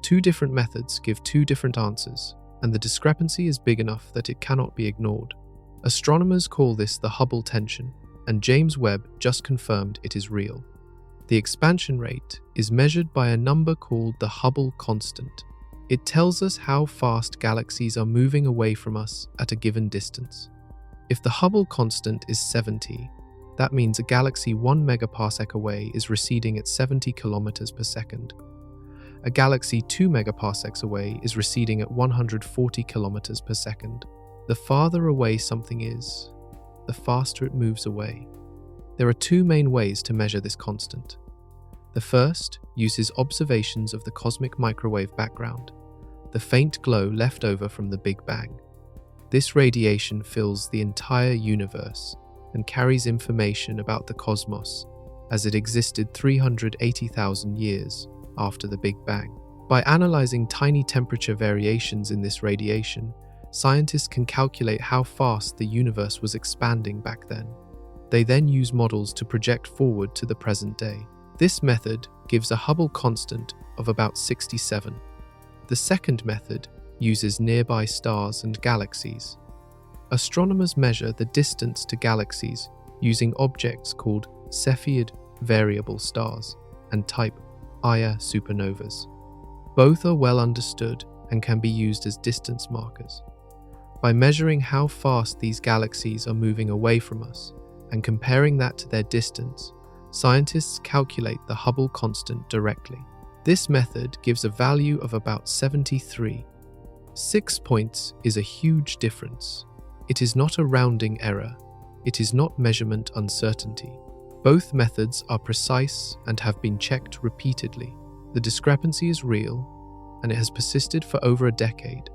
Two different methods give two different answers, and the discrepancy is big enough that it cannot be ignored. Astronomers call this the Hubble tension, and James Webb just confirmed it is real. The expansion rate is measured by a number called the Hubble constant. It tells us how fast galaxies are moving away from us at a given distance. If the Hubble constant is 70, that means a galaxy 1 megaparsec away is receding at 70 kilometers per second. A galaxy 2 megaparsecs away is receding at 140 kilometers per second. The farther away something is, the faster it moves away. There are two main ways to measure this constant. The first uses observations of the cosmic microwave background, the faint glow left over from the Big Bang. This radiation fills the entire universe and carries information about the cosmos as it existed 380,000 years after the Big Bang. By analyzing tiny temperature variations in this radiation, scientists can calculate how fast the universe was expanding back then. They then use models to project forward to the present day. This method gives a Hubble constant of about 67. The second method uses nearby stars and galaxies. Astronomers measure the distance to galaxies using objects called Cepheid variable stars and type Ia supernovas. Both are well understood and can be used as distance markers. By measuring how fast these galaxies are moving away from us and comparing that to their distance, scientists calculate the Hubble constant directly. This method gives a value of about 73. 6 points is a huge difference. It is not a rounding error. It is not measurement uncertainty. Both methods are precise and have been checked repeatedly. The discrepancy is real, and it has persisted for over a decade.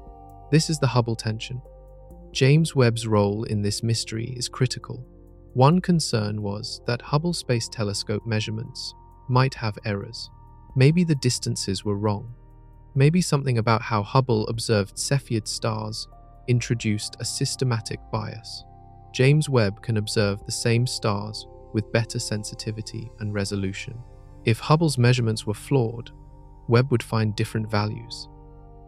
This is the Hubble tension. James Webb's role in this mystery is critical. One concern was that Hubble Space Telescope measurements might have errors. Maybe the distances were wrong. Maybe something about how Hubble observed Cepheid stars introduced a systematic bias. James Webb can observe the same stars with better sensitivity and resolution. If Hubble's measurements were flawed, Webb would find different values.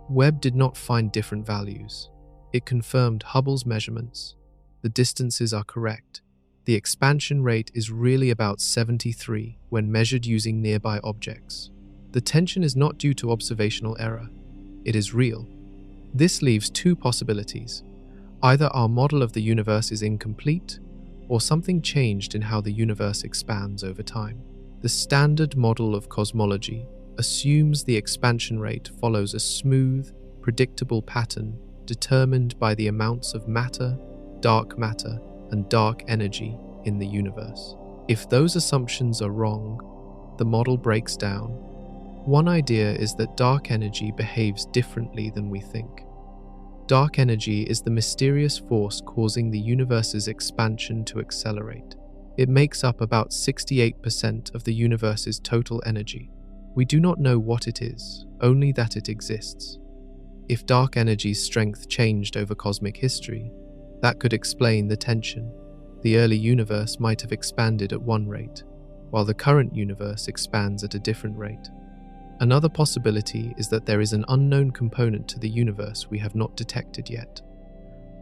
Webb did not find different values. It confirmed Hubble's measurements. The distances are correct. The expansion rate is really about 73 when measured using nearby objects. The tension is not due to observational error. It is real. This leaves two possibilities. Either our model of the universe is incomplete, or something changed in how the universe expands over time. The standard model of cosmology assumes the expansion rate follows a smooth, predictable pattern determined by the amounts of matter, and dark energy in the universe. If those assumptions are wrong, the model breaks down. One idea is that dark energy behaves differently than we think. Dark energy is the mysterious force causing the universe's expansion to accelerate. It makes up about 68% of the universe's total energy. We do not know what it is, only that it exists. If dark energy's strength changed over cosmic history, that could explain the tension. The early universe might have expanded at one rate, while the current universe expands at a different rate. Another possibility is that there is an unknown component to the universe we have not detected yet.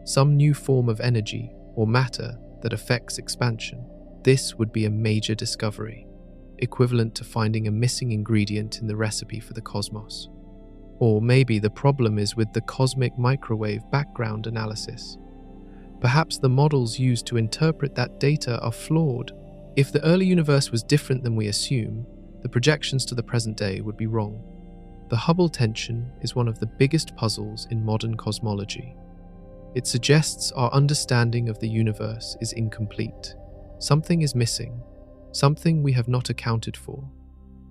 Some new form of energy or matter that affects expansion. This would be a major discovery, equivalent to finding a missing ingredient in the recipe for the cosmos. Or maybe the problem is with the cosmic microwave background analysis. Perhaps the models used to interpret that data are flawed. If the early universe was different than we assume, the projections to the present day would be wrong. The Hubble tension is one of the biggest puzzles in modern cosmology. It suggests our understanding of the universe is incomplete. Something is missing, something we have not accounted for.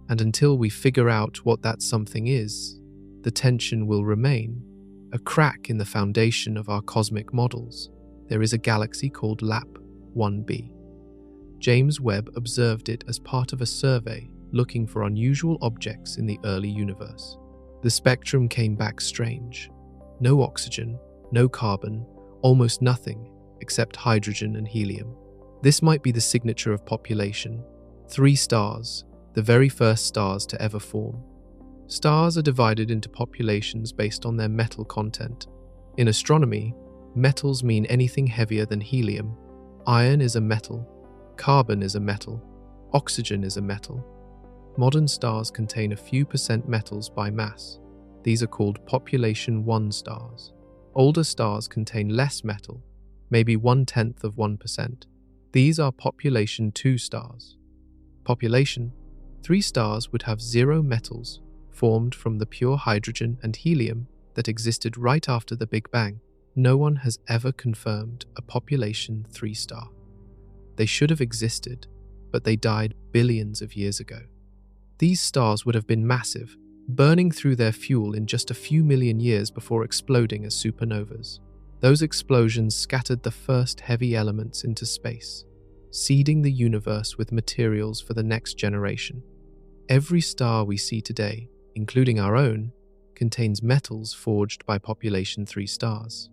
And until we figure out what that something is, the tension will remain, a crack in the foundation of our cosmic models. There is a galaxy called LAP 1b. James Webb observed it as part of a survey looking for unusual objects in the early universe. The spectrum came back strange. No oxygen, no carbon, almost nothing except hydrogen and helium. This might be the signature of population. 3 stars, the very first stars to ever form. Stars are divided into populations based on their metal content. In astronomy, metals mean anything heavier than helium. Iron is a metal, carbon is a metal, oxygen is a metal. Modern stars contain a few percent metals by mass. These are called population 1 stars. Older stars contain less metal, maybe 1/10 of 1%. These are population 2 stars. Population 3 stars would have 0 metals, formed from the pure hydrogen and helium that existed right after the Big Bang. No one has ever confirmed a population 3 star. They should have existed, but they died billions of years ago. These stars would have been massive, burning through their fuel in just a few million years before exploding as supernovas. Those explosions scattered the first heavy elements into space, seeding the universe with materials for the next generation. Every star we see today, including our own, contains metals forged by population 3 stars.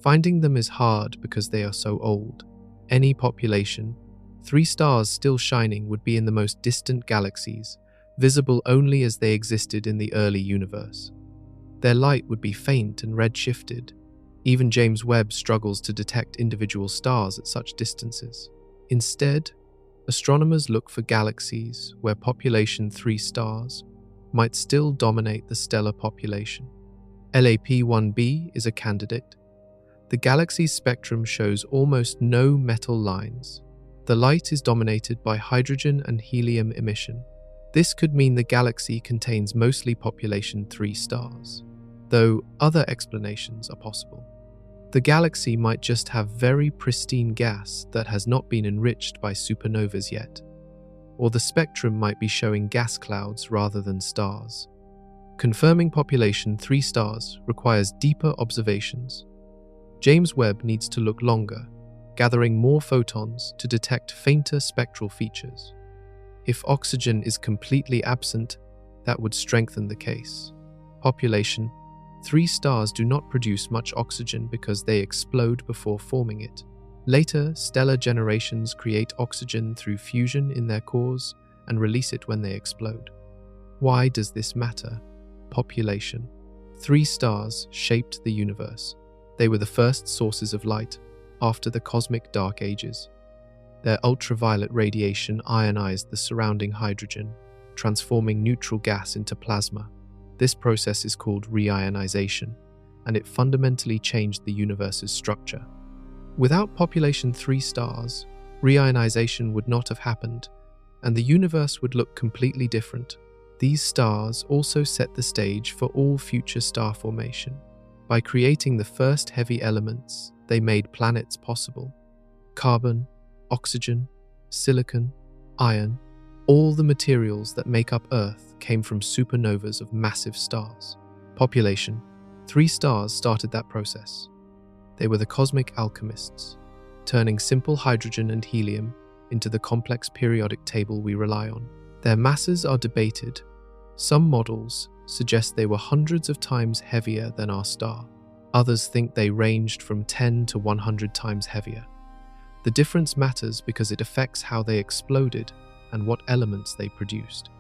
Finding them is hard because they are so old. Any population, 3 stars still shining, would be in the most distant galaxies, visible only as they existed in the early universe. Their light would be faint and redshifted. Even James Webb struggles to detect individual stars at such distances. Instead, astronomers look for galaxies where population 3 stars might still dominate the stellar population. LAP-1b is a candidate. The galaxy's spectrum shows almost no metal lines. The light is dominated by hydrogen and helium emission. This could mean the galaxy contains mostly population 3 stars, though other explanations are possible. The galaxy might just have very pristine gas that has not been enriched by supernovas yet, or the spectrum might be showing gas clouds rather than stars. Confirming population 3 stars requires deeper observations. James Webb needs to look longer, gathering more photons to detect fainter spectral features. If oxygen is completely absent, that would strengthen the case. Population 3 stars do not produce much oxygen because they explode before forming it. Later, stellar generations create oxygen through fusion in their cores and release it when they explode. Why does this matter? Population 3 stars shaped the universe. They were the first sources of light after the cosmic dark ages. Their ultraviolet radiation ionized the surrounding hydrogen, transforming neutral gas into plasma. This process is called reionization, and it fundamentally changed the universe's structure. Without population 3 stars, reionization would not have happened, and the universe would look completely different. These stars also set the stage for all future star formation. By creating the first heavy elements, they made planets possible. Carbon, oxygen, silicon, iron, all the materials that make up Earth came from supernovas of massive stars. Population 3 stars started that process. They were the cosmic alchemists, turning simple hydrogen and helium into the complex periodic table we rely on. Their masses are debated. Some models suggest they were hundreds of times heavier than our star. Others think they ranged from 10 to 100 times heavier. The difference matters because it affects how they exploded and what elements they produced.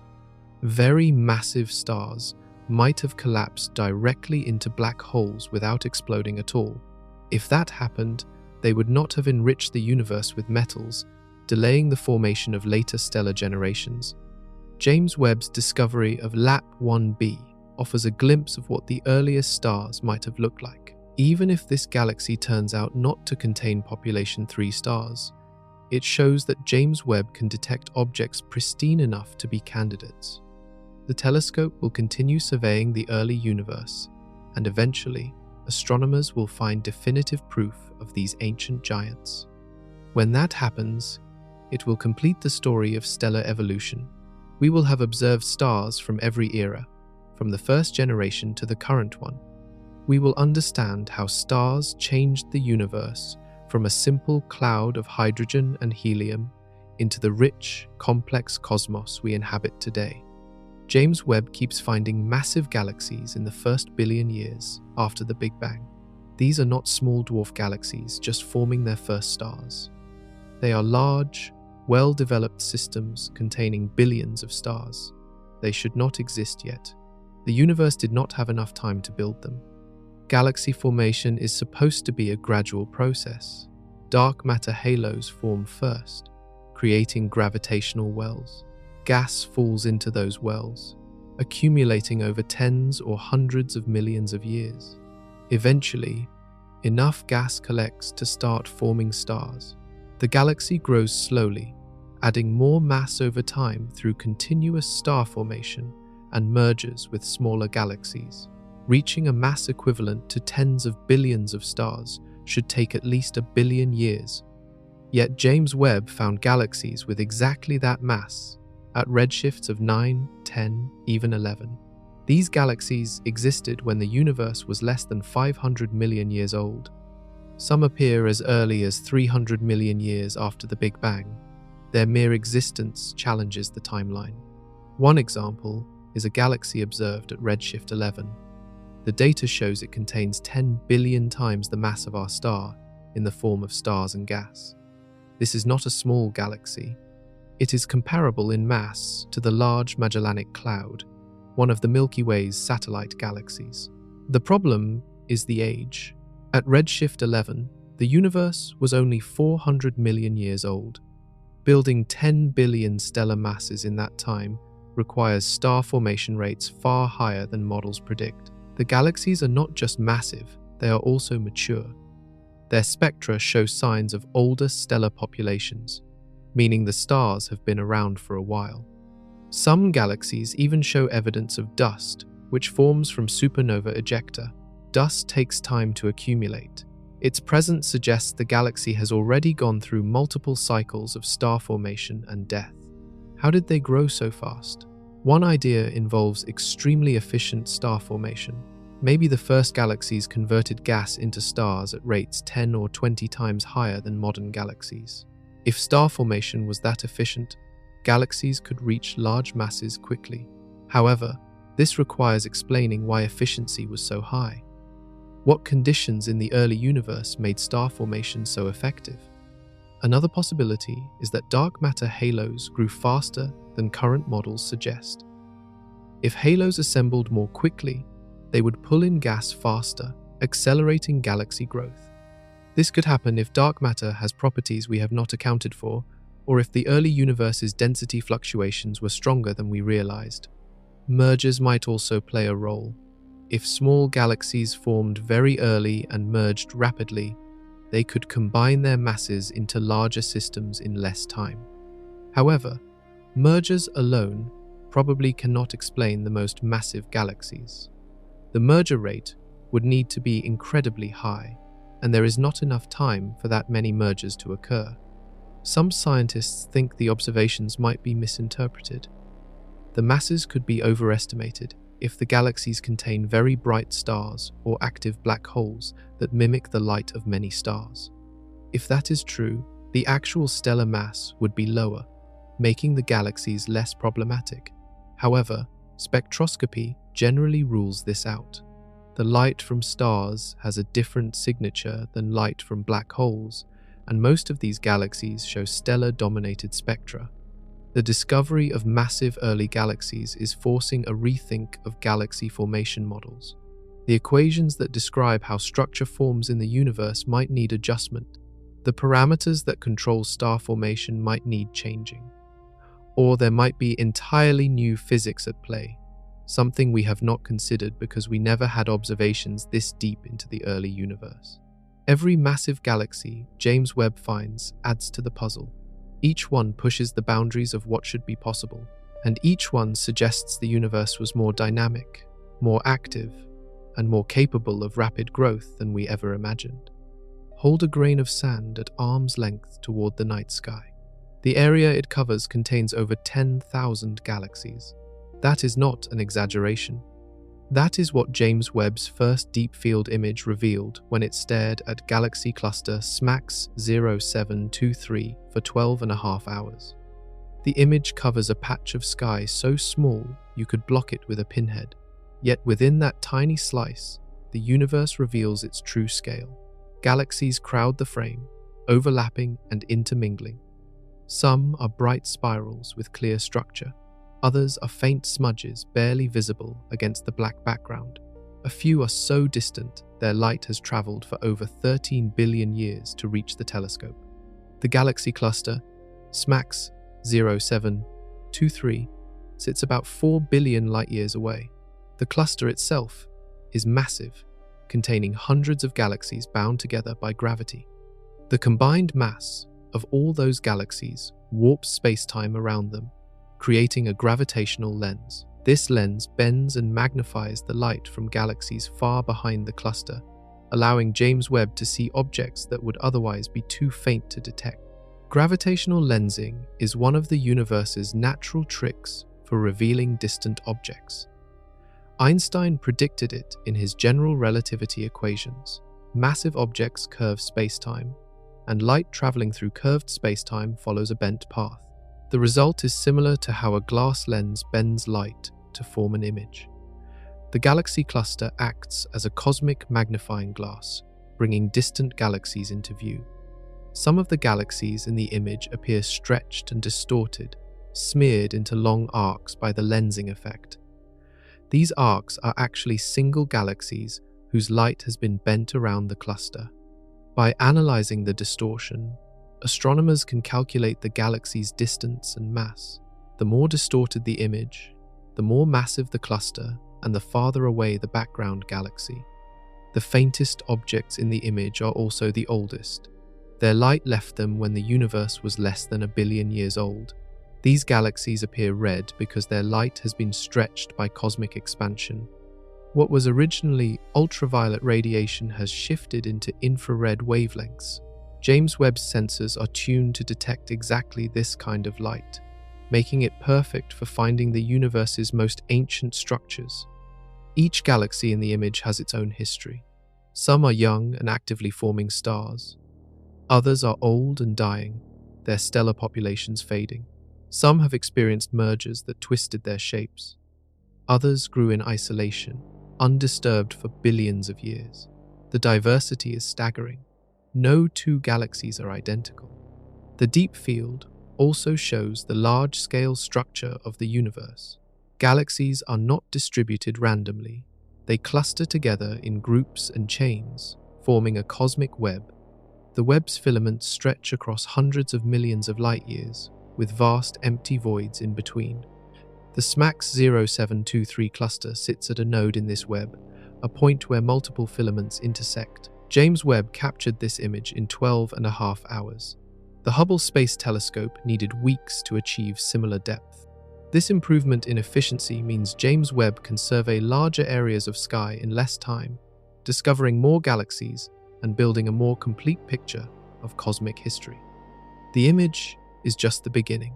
Very massive stars might have collapsed directly into black holes without exploding at all. If that happened, they would not have enriched the universe with metals, delaying the formation of later stellar generations. James Webb's discovery of LAP-1b offers a glimpse of what the earliest stars might have looked like. Even if this galaxy turns out not to contain population 3 stars, it shows that James Webb can detect objects pristine enough to be candidates. The telescope will continue surveying the early universe, and eventually, astronomers will find definitive proof of these ancient giants. When that happens, it will complete the story of stellar evolution. We will have observed stars from every era, from the first generation to the current one. We will understand how stars changed the universe from a simple cloud of hydrogen and helium into the rich, complex cosmos we inhabit today. James Webb keeps finding massive galaxies in the first billion years after the Big Bang. These are not small dwarf galaxies just forming their first stars. They are large, well-developed systems containing billions of stars. They should not exist yet. The universe did not have enough time to build them. Galaxy formation is supposed to be a gradual process. Dark matter halos form first, creating gravitational wells. Gas falls into those wells, accumulating over tens or hundreds of millions of years. Eventually, enough gas collects to start forming stars. The galaxy grows slowly, adding more mass over time through continuous star formation and mergers with smaller galaxies. Reaching a mass equivalent to tens of billions of stars should take at least 1 billion years. Yet James Webb found galaxies with exactly that mass at redshifts of 9, 10, even 11. These galaxies existed when the universe was less than 500 million years old. Some appear as early as 300 million years after the Big Bang. Their mere existence challenges the timeline. One example is a galaxy observed at redshift 11. The data shows it contains 10 billion times the mass of our star in the form of stars and gas. This is not a small galaxy. It is comparable in mass to the Large Magellanic Cloud, one of the Milky Way's satellite galaxies. The problem is the age. At redshift 11, the universe was only 400 million years old. Building 10 billion stellar masses in that time requires star formation rates far higher than models predict. The galaxies are not just massive, they are also mature. Their spectra show signs of older stellar populations, meaning the stars have been around for a while. Some galaxies even show evidence of dust, which forms from supernova ejecta. Dust takes time to accumulate. Its presence suggests the galaxy has already gone through multiple cycles of star formation and death. How did they grow so fast? One idea involves extremely efficient star formation. Maybe the first galaxies converted gas into stars at rates 10 or 20 times higher than modern galaxies. If star formation was that efficient, galaxies could reach large masses quickly. However, this requires explaining why efficiency was so high. What conditions in the early universe made star formation so effective? Another possibility is that dark matter halos grew faster than current models suggest. If halos assembled more quickly, they would pull in gas faster, accelerating galaxy growth. This could happen if dark matter has properties we have not accounted for, or if the early universe's density fluctuations were stronger than we realized. Mergers might also play a role. If small galaxies formed very early and merged rapidly, they could combine their masses into larger systems in less time. However, mergers alone probably cannot explain the most massive galaxies. The merger rate would need to be incredibly high, and there is not enough time for that many mergers to occur. Some scientists think the observations might be misinterpreted. The masses could be overestimated if the galaxies contain very bright stars or active black holes that mimic the light of many stars. If that is true, the actual stellar mass would be lower, making the galaxies less problematic. However, spectroscopy generally rules this out. The light from stars has a different signature than light from black holes, and most of these galaxies show stellar-dominated spectra. The discovery of massive early galaxies is forcing a rethink of galaxy formation models. The equations that describe how structure forms in the universe might need adjustment. The parameters that control star formation might need changing. Or there might be entirely new physics at play, something we have not considered because we never had observations this deep into the early universe. Every massive galaxy James Webb finds adds to the puzzle. Each one pushes the boundaries of what should be possible, and each one suggests the universe was more dynamic, more active, and more capable of rapid growth than we ever imagined. Hold a grain of sand at arm's length toward the night sky. The area it covers contains over 10,000 galaxies. That is not an exaggeration. That is what James Webb's first deep-field image revealed when it stared at galaxy cluster SMACS 0723 for 12.5 hours. The image covers a patch of sky so small you could block it with a pinhead. Yet within that tiny slice, the universe reveals its true scale. Galaxies crowd the frame, overlapping and intermingling. Some are bright spirals with clear structure. Others are faint smudges barely visible against the black background. A few are so distant their light has traveled for over 13 billion years to reach the telescope. The galaxy cluster, SMACS 0723, sits about 4 billion light-years away. The cluster itself is massive, containing hundreds of galaxies bound together by gravity. The combined mass of all those galaxies warps space-time around them, creating a gravitational lens. This lens bends and magnifies the light from galaxies far behind the cluster, allowing James Webb to see objects that would otherwise be too faint to detect. Gravitational lensing is one of the universe's natural tricks for revealing distant objects. Einstein predicted it in his general relativity equations. Massive objects curve space-time, and light traveling through curved space-time follows a bent path. The result is similar to how a glass lens bends light to form an image. The galaxy cluster acts as a cosmic magnifying glass, bringing distant galaxies into view. Some of the galaxies in the image appear stretched and distorted, smeared into long arcs by the lensing effect. These arcs are actually single galaxies whose light has been bent around the cluster. By analyzing the distortion, astronomers can calculate the galaxy's distance and mass. The more distorted the image, the more massive the cluster and the farther away the background galaxy. The faintest objects in the image are also the oldest. Their light left them when the universe was less than 1 billion years old. These galaxies appear red because their light has been stretched by cosmic expansion. What was originally ultraviolet radiation has shifted into infrared wavelengths. James Webb's sensors are tuned to detect exactly this kind of light, making it perfect for finding the universe's most ancient structures. Each galaxy in the image has its own history. Some are young and actively forming stars. Others are old and dying, their stellar populations fading. Some have experienced mergers that twisted their shapes. Others grew in isolation, undisturbed for billions of years. The diversity is staggering. No two galaxies are identical. The deep field also shows the large-scale structure of the universe. Galaxies are not distributed randomly. They cluster together in groups and chains, forming a cosmic web. The web's filaments stretch across hundreds of millions of light-years, with vast empty voids in between. The SMACS 0723 cluster sits at a node in this web, a point where multiple filaments intersect. James Webb captured this image in 12.5 hours. The Hubble Space Telescope needed weeks to achieve similar depth. This improvement in efficiency means James Webb can survey larger areas of sky in less time, discovering more galaxies and building a more complete picture of cosmic history. The image is just the beginning.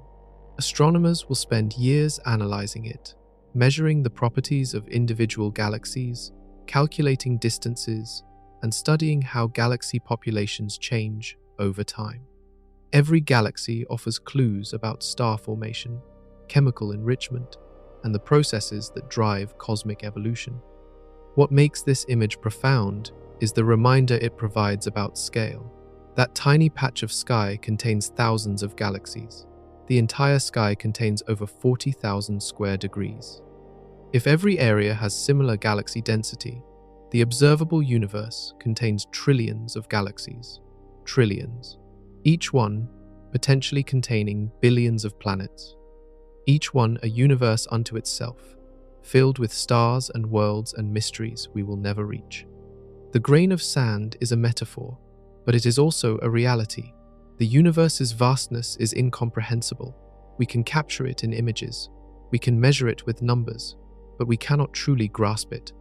Astronomers will spend years analyzing it, measuring the properties of individual galaxies, calculating distances, and studying how galaxy populations change over time. Every galaxy offers clues about star formation, chemical enrichment, and the processes that drive cosmic evolution. What makes this image profound is the reminder it provides about scale. That tiny patch of sky contains thousands of galaxies. The entire sky contains over 40,000 square degrees. If every area has similar galaxy density, the observable universe contains trillions of galaxies. Trillions. Each one potentially containing billions of planets. Each one a universe unto itself, filled with stars and worlds and mysteries we will never reach. The grain of sand is a metaphor, but it is also a reality. The universe's vastness is incomprehensible. We can capture it in images. We can measure it with numbers, but we cannot truly grasp it.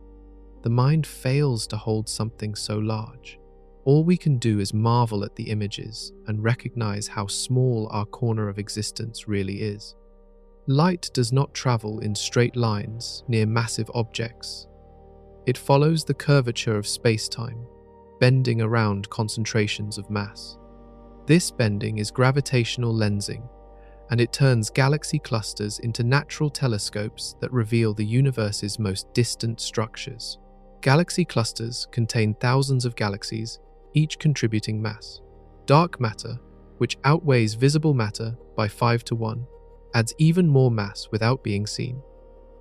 the mind fails to hold something so large. All we can do is marvel at the images and recognize how small our corner of existence really is. Light does not travel in straight lines near massive objects. It follows the curvature of space-time, bending around concentrations of mass. This bending is gravitational lensing, and it turns galaxy clusters into natural telescopes that reveal the universe's most distant structures. Galaxy clusters contain thousands of galaxies, each contributing mass. Dark matter, which outweighs visible matter by 5 to 1, adds even more mass without being seen.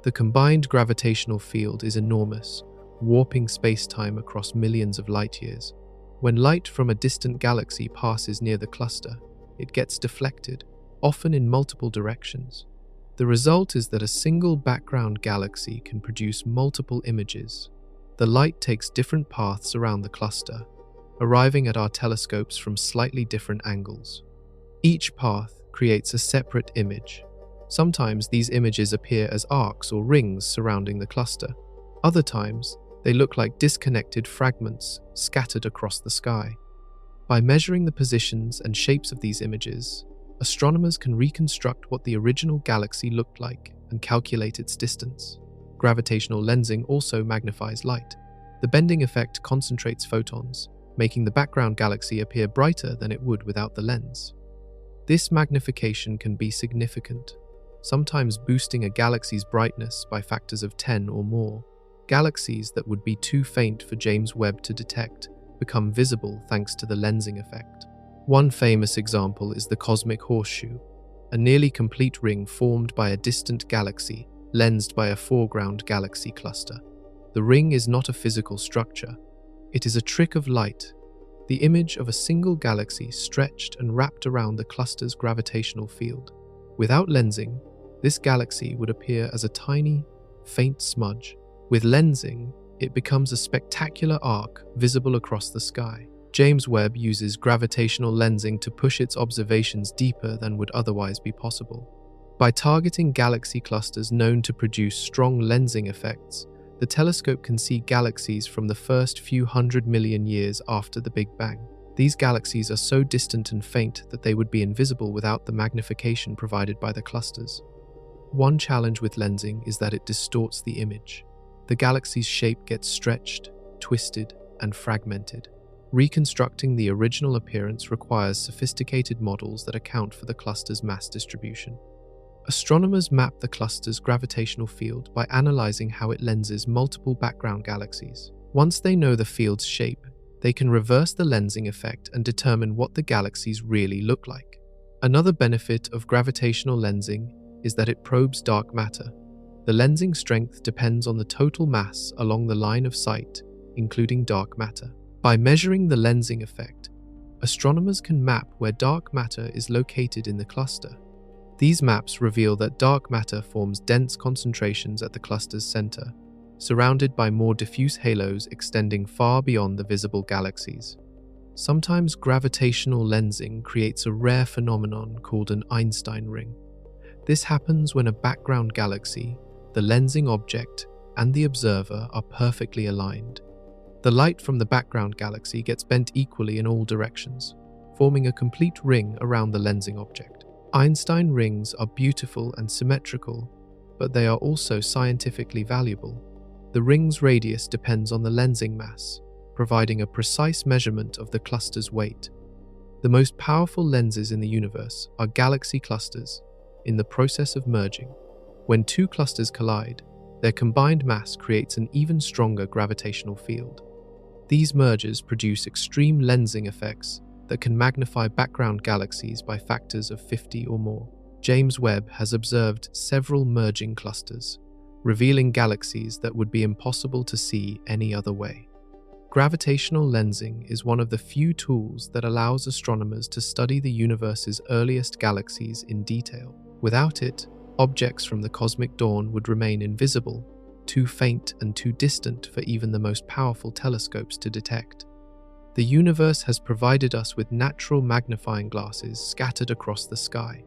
The combined gravitational field is enormous, warping space-time across millions of light-years. When light from a distant galaxy passes near the cluster, it gets deflected, often in multiple directions. The result is that a single background galaxy can produce multiple images. The light takes different paths around the cluster, arriving at our telescopes from slightly different angles. Each path creates a separate image. Sometimes these images appear as arcs or rings surrounding the cluster. Other times, they look like disconnected fragments scattered across the sky. By measuring the positions and shapes of these images, astronomers can reconstruct what the original galaxy looked like and calculate its distance. Gravitational lensing also magnifies light. The bending effect concentrates photons, making the background galaxy appear brighter than it would without the lens. This magnification can be significant, sometimes boosting a galaxy's brightness by factors of 10 or more. Galaxies that would be too faint for James Webb to detect become visible thanks to the lensing effect. One famous example is the cosmic horseshoe, a nearly complete ring formed by a distant galaxy lensed by a foreground galaxy cluster. The ring is not a physical structure. It is a trick of light, the image of a single galaxy stretched and wrapped around the cluster's gravitational field. Without lensing, this galaxy would appear as a tiny, faint smudge. With lensing, it becomes a spectacular arc visible across the sky. James Webb uses gravitational lensing to push its observations deeper than would otherwise be possible. By targeting galaxy clusters known to produce strong lensing effects, the telescope can see galaxies from the first few 100 million years after the Big Bang. These galaxies are so distant and faint that they would be invisible without the magnification provided by the clusters. One challenge with lensing is that it distorts the image. The galaxy's shape gets stretched, twisted, and fragmented. Reconstructing the original appearance requires sophisticated models that account for the cluster's mass distribution. Astronomers map the cluster's gravitational field by analyzing how it lenses multiple background galaxies. Once they know the field's shape, they can reverse the lensing effect and determine what the galaxies really look like. Another benefit of gravitational lensing is that it probes dark matter. The lensing strength depends on the total mass along the line of sight, including dark matter. By measuring the lensing effect, astronomers can map where dark matter is located in the cluster. These maps reveal that dark matter forms dense concentrations at the cluster's center, surrounded by more diffuse halos extending far beyond the visible galaxies. Sometimes gravitational lensing creates a rare phenomenon called an Einstein ring. This happens when a background galaxy, the lensing object, and the observer are perfectly aligned. The light from the background galaxy gets bent equally in all directions, forming a complete ring around the lensing object. Einstein rings are beautiful and symmetrical, but they are also scientifically valuable. The ring's radius depends on the lensing mass, providing a precise measurement of the cluster's weight. The most powerful lenses in the universe are galaxy clusters in the process of merging. When two clusters collide, their combined mass creates an even stronger gravitational field. These mergers produce extreme lensing effects that can magnify background galaxies by factors of 50 or more. James Webb has observed several merging clusters, revealing galaxies that would be impossible to see any other way. Gravitational lensing is one of the few tools that allows astronomers to study the universe's earliest galaxies in detail. Without it, objects from the cosmic dawn would remain invisible, too faint and too distant for even the most powerful telescopes to detect. The universe has provided us with natural magnifying glasses scattered across the sky,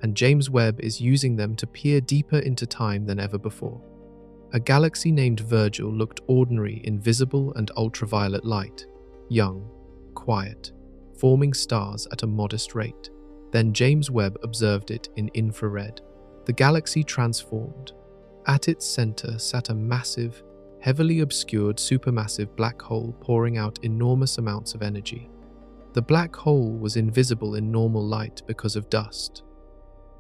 and James Webb is using them to peer deeper into time than ever before. A galaxy named Virgil looked ordinary in visible and ultraviolet light, young, quiet, forming stars at a modest rate. Then James Webb observed it in infrared. The galaxy transformed. At its center sat a massive, heavily obscured supermassive black hole pouring out enormous amounts of energy. The black hole was invisible in normal light because of dust.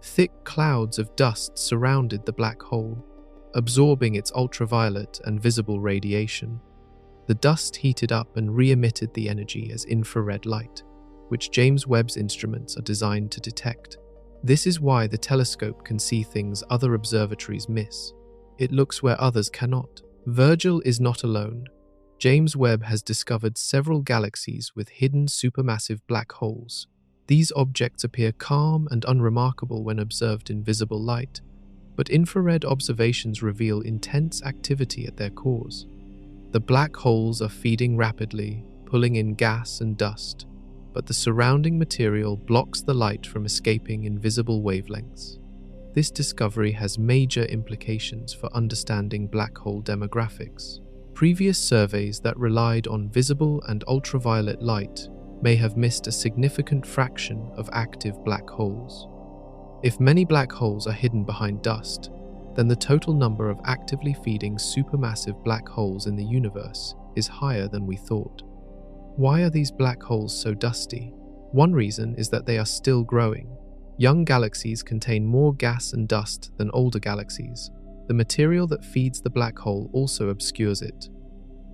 Thick clouds of dust surrounded the black hole, absorbing its ultraviolet and visible radiation. The dust heated up and re-emitted the energy as infrared light, which James Webb's instruments are designed to detect. This is why the telescope can see things other observatories miss. It looks where others cannot. Virgil is not alone. James Webb has discovered several galaxies with hidden supermassive black holes. These objects appear calm and unremarkable when observed in visible light, but infrared observations reveal intense activity at their cores. The black holes are feeding rapidly, pulling in gas and dust, but the surrounding material blocks the light from escaping in visible wavelengths. This discovery has major implications for understanding black hole demographics. Previous surveys that relied on visible and ultraviolet light may have missed a significant fraction of active black holes. If many black holes are hidden behind dust, then the total number of actively feeding supermassive black holes in the universe is higher than we thought. Why are these black holes so dusty? One reason is that they are still growing. Young galaxies contain more gas and dust than older galaxies. The material that feeds the black hole also obscures it.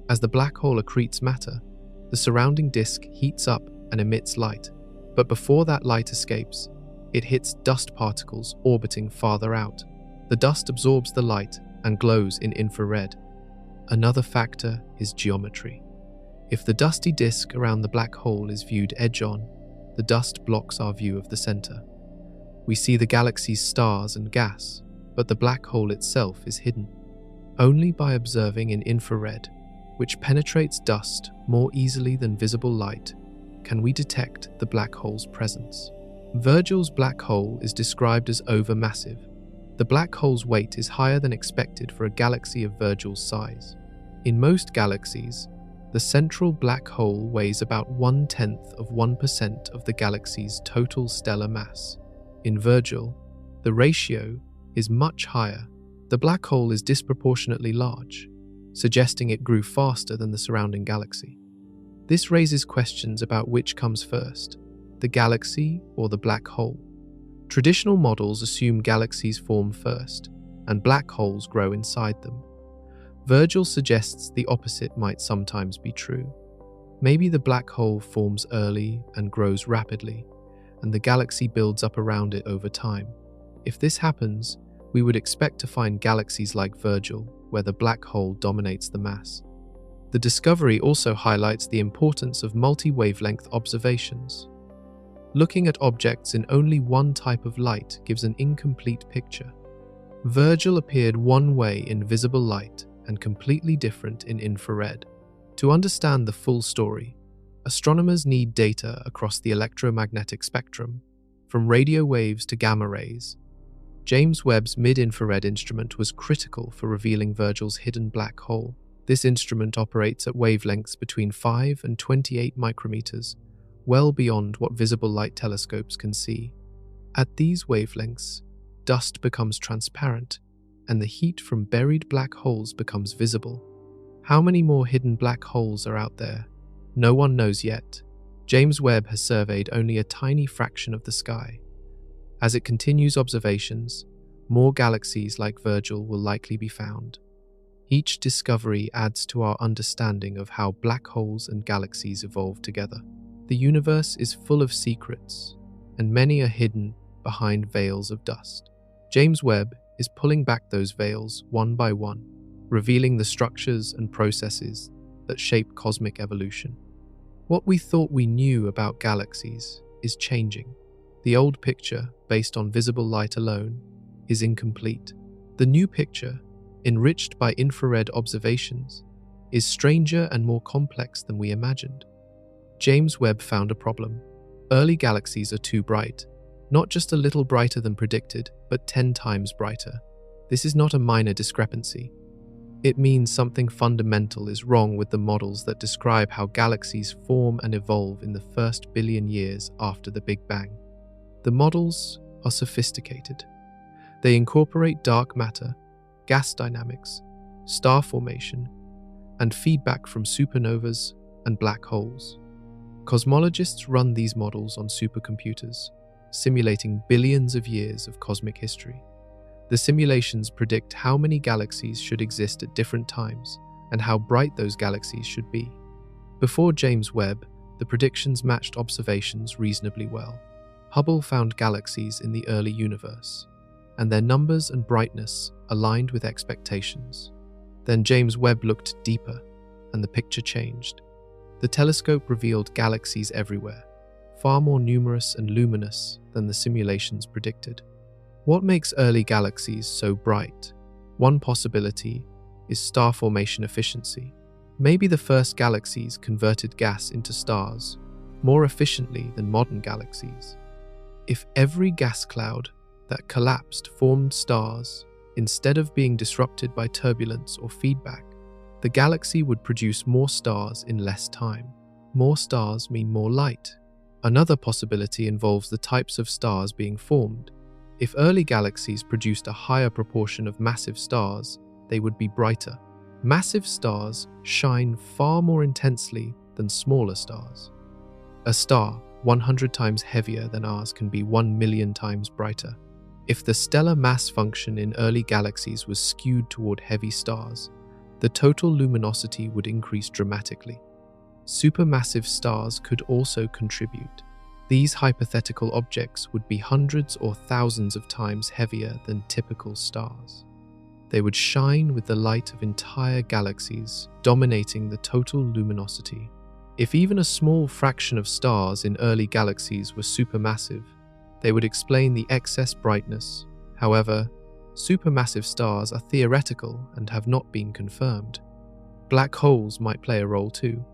As the black hole accretes matter, the surrounding disk heats up and emits light, but before that light escapes, it hits dust particles orbiting farther out. The dust absorbs the light and glows in infrared. Another factor is geometry. If the dusty disk around the black hole is viewed edge-on, the dust blocks our view of the center. We see the galaxy's stars and gas, but the black hole itself is hidden. Only by observing in infrared, which penetrates dust more easily than visible light, can we detect the black hole's presence. Virgil's black hole is described as overmassive. The black hole's weight is higher than expected for a galaxy of Virgil's size. In most galaxies, the central black hole weighs about 0.1% of the galaxy's total stellar mass. In Virgil, the ratio is much higher. The black hole is disproportionately large, suggesting it grew faster than the surrounding galaxy. This raises questions about which comes first, the galaxy or the black hole. Traditional models assume galaxies form first, and black holes grow inside them. Virgil suggests the opposite might sometimes be true. Maybe the black hole forms early and grows rapidly, and the galaxy builds up around it over time. If this happens, we would expect to find galaxies like Virgil, where the black hole dominates the mass. The discovery also highlights the importance of multi-wavelength observations. Looking at objects in only one type of light gives an incomplete picture. Virgil appeared one way in visible light and completely different in infrared. To understand the full story, astronomers need data across the electromagnetic spectrum, from radio waves to gamma rays. James Webb's mid-infrared instrument was critical for revealing Virgil's hidden black hole. This instrument operates at wavelengths between 5 and 28 micrometers, well beyond what visible light telescopes can see. At these wavelengths, dust becomes transparent, and the heat from buried black holes becomes visible. How many more hidden black holes are out there? No one knows yet. James Webb has surveyed only a tiny fraction of the sky. As it continues observations, more galaxies like Virgil will likely be found. Each discovery adds to our understanding of how black holes and galaxies evolve together. The universe is full of secrets, and many are hidden behind veils of dust. James Webb is pulling back those veils one by one, revealing the structures and processes that shape cosmic evolution. What we thought we knew about galaxies is changing. The old picture, based on visible light alone, is incomplete. The new picture, enriched by infrared observations, is stranger and more complex than we imagined. James Webb found a problem. Early galaxies are too bright, not just a little brighter than predicted, but 10 times brighter. This is not a minor discrepancy. It means something fundamental is wrong with the models that describe how galaxies form and evolve in the first billion years after the Big Bang. The models are sophisticated. They incorporate dark matter, gas dynamics, star formation, and feedback from supernovas and black holes. Cosmologists run these models on supercomputers, simulating billions of years of cosmic history. The simulations predict how many galaxies should exist at different times and how bright those galaxies should be. Before James Webb, the predictions matched observations reasonably well. Hubble found galaxies in the early universe, and their numbers and brightness aligned with expectations. Then James Webb looked deeper, and the picture changed. The telescope revealed galaxies everywhere, far more numerous and luminous than the simulations predicted. What makes early galaxies so bright? One possibility is star formation efficiency. Maybe the first galaxies converted gas into stars more efficiently than modern galaxies. If every gas cloud that collapsed formed stars, instead of being disrupted by turbulence or feedback, the galaxy would produce more stars in less time. More stars mean more light. Another possibility involves the types of stars being formed. If early galaxies produced a higher proportion of massive stars, they would be brighter. Massive stars shine far more intensely than smaller stars. A star 100 times heavier than ours can be 1 million times brighter. If the stellar mass function in early galaxies was skewed toward heavy stars, the total luminosity would increase dramatically. Supermassive stars could also contribute. These hypothetical objects would be hundreds or thousands of times heavier than typical stars. They would shine with the light of entire galaxies, dominating the total luminosity. If even a small fraction of stars in early galaxies were supermassive, they would explain the excess brightness. However, supermassive stars are theoretical and have not been confirmed. Black holes might play a role too.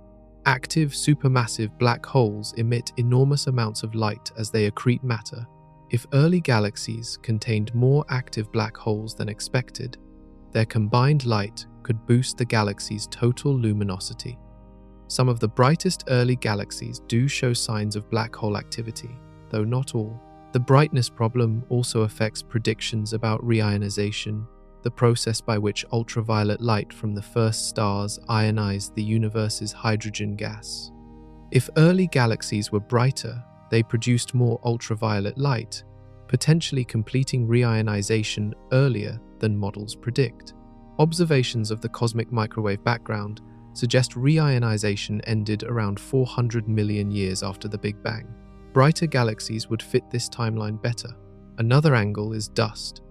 Active supermassive black holes emit enormous amounts of light as they accrete matter. If early galaxies contained more active black holes than expected, their combined light could boost the galaxy's total luminosity. Some of the brightest early galaxies do show signs of black hole activity, though not all. The brightness problem also affects predictions about reionization, the process by which ultraviolet light from the first stars ionized the universe's hydrogen gas. If early galaxies were brighter, they produced more ultraviolet light, potentially completing reionization earlier than models predict. Observations of the cosmic microwave background suggest reionization ended around 400 million years after the Big Bang. Brighter galaxies would fit this timeline better. Another angle is dust.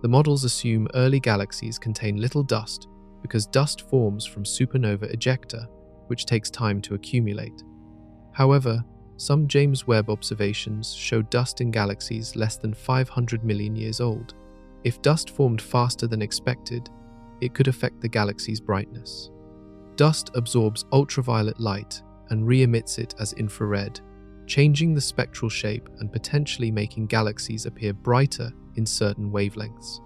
The models assume early galaxies contain little dust because dust forms from supernova ejecta, which takes time to accumulate. However, some James Webb observations show dust in galaxies less than 500 million years old. If dust formed faster than expected, it could affect the galaxy's brightness. Dust absorbs ultraviolet light and re-emits it as infrared, changing the spectral shape and potentially making galaxies appear brighter in certain wavelengths.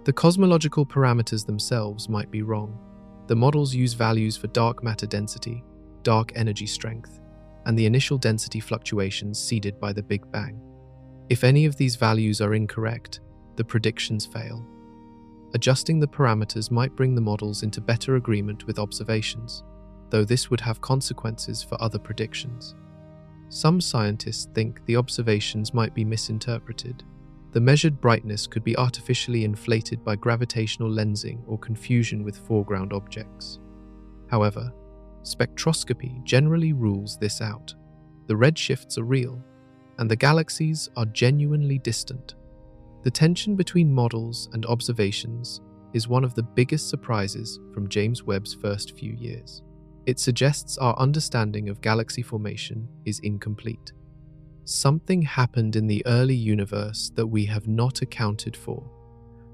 The cosmological parameters themselves might be wrong. The models use values for dark matter density, dark energy strength, and the initial density fluctuations seeded by the Big Bang. If any of these values are incorrect, the predictions fail. Adjusting the parameters might bring the models into better agreement with observations, though this would have consequences for other predictions. Some scientists think the observations might be misinterpreted. The measured brightness could be artificially inflated by gravitational lensing or confusion with foreground objects. However, spectroscopy generally rules this out. The redshifts are real, and the galaxies are genuinely distant. The tension between models and observations is one of the biggest surprises from James Webb's first few years. It suggests our understanding of galaxy formation is incomplete. Something happened in the early universe that we have not accounted for.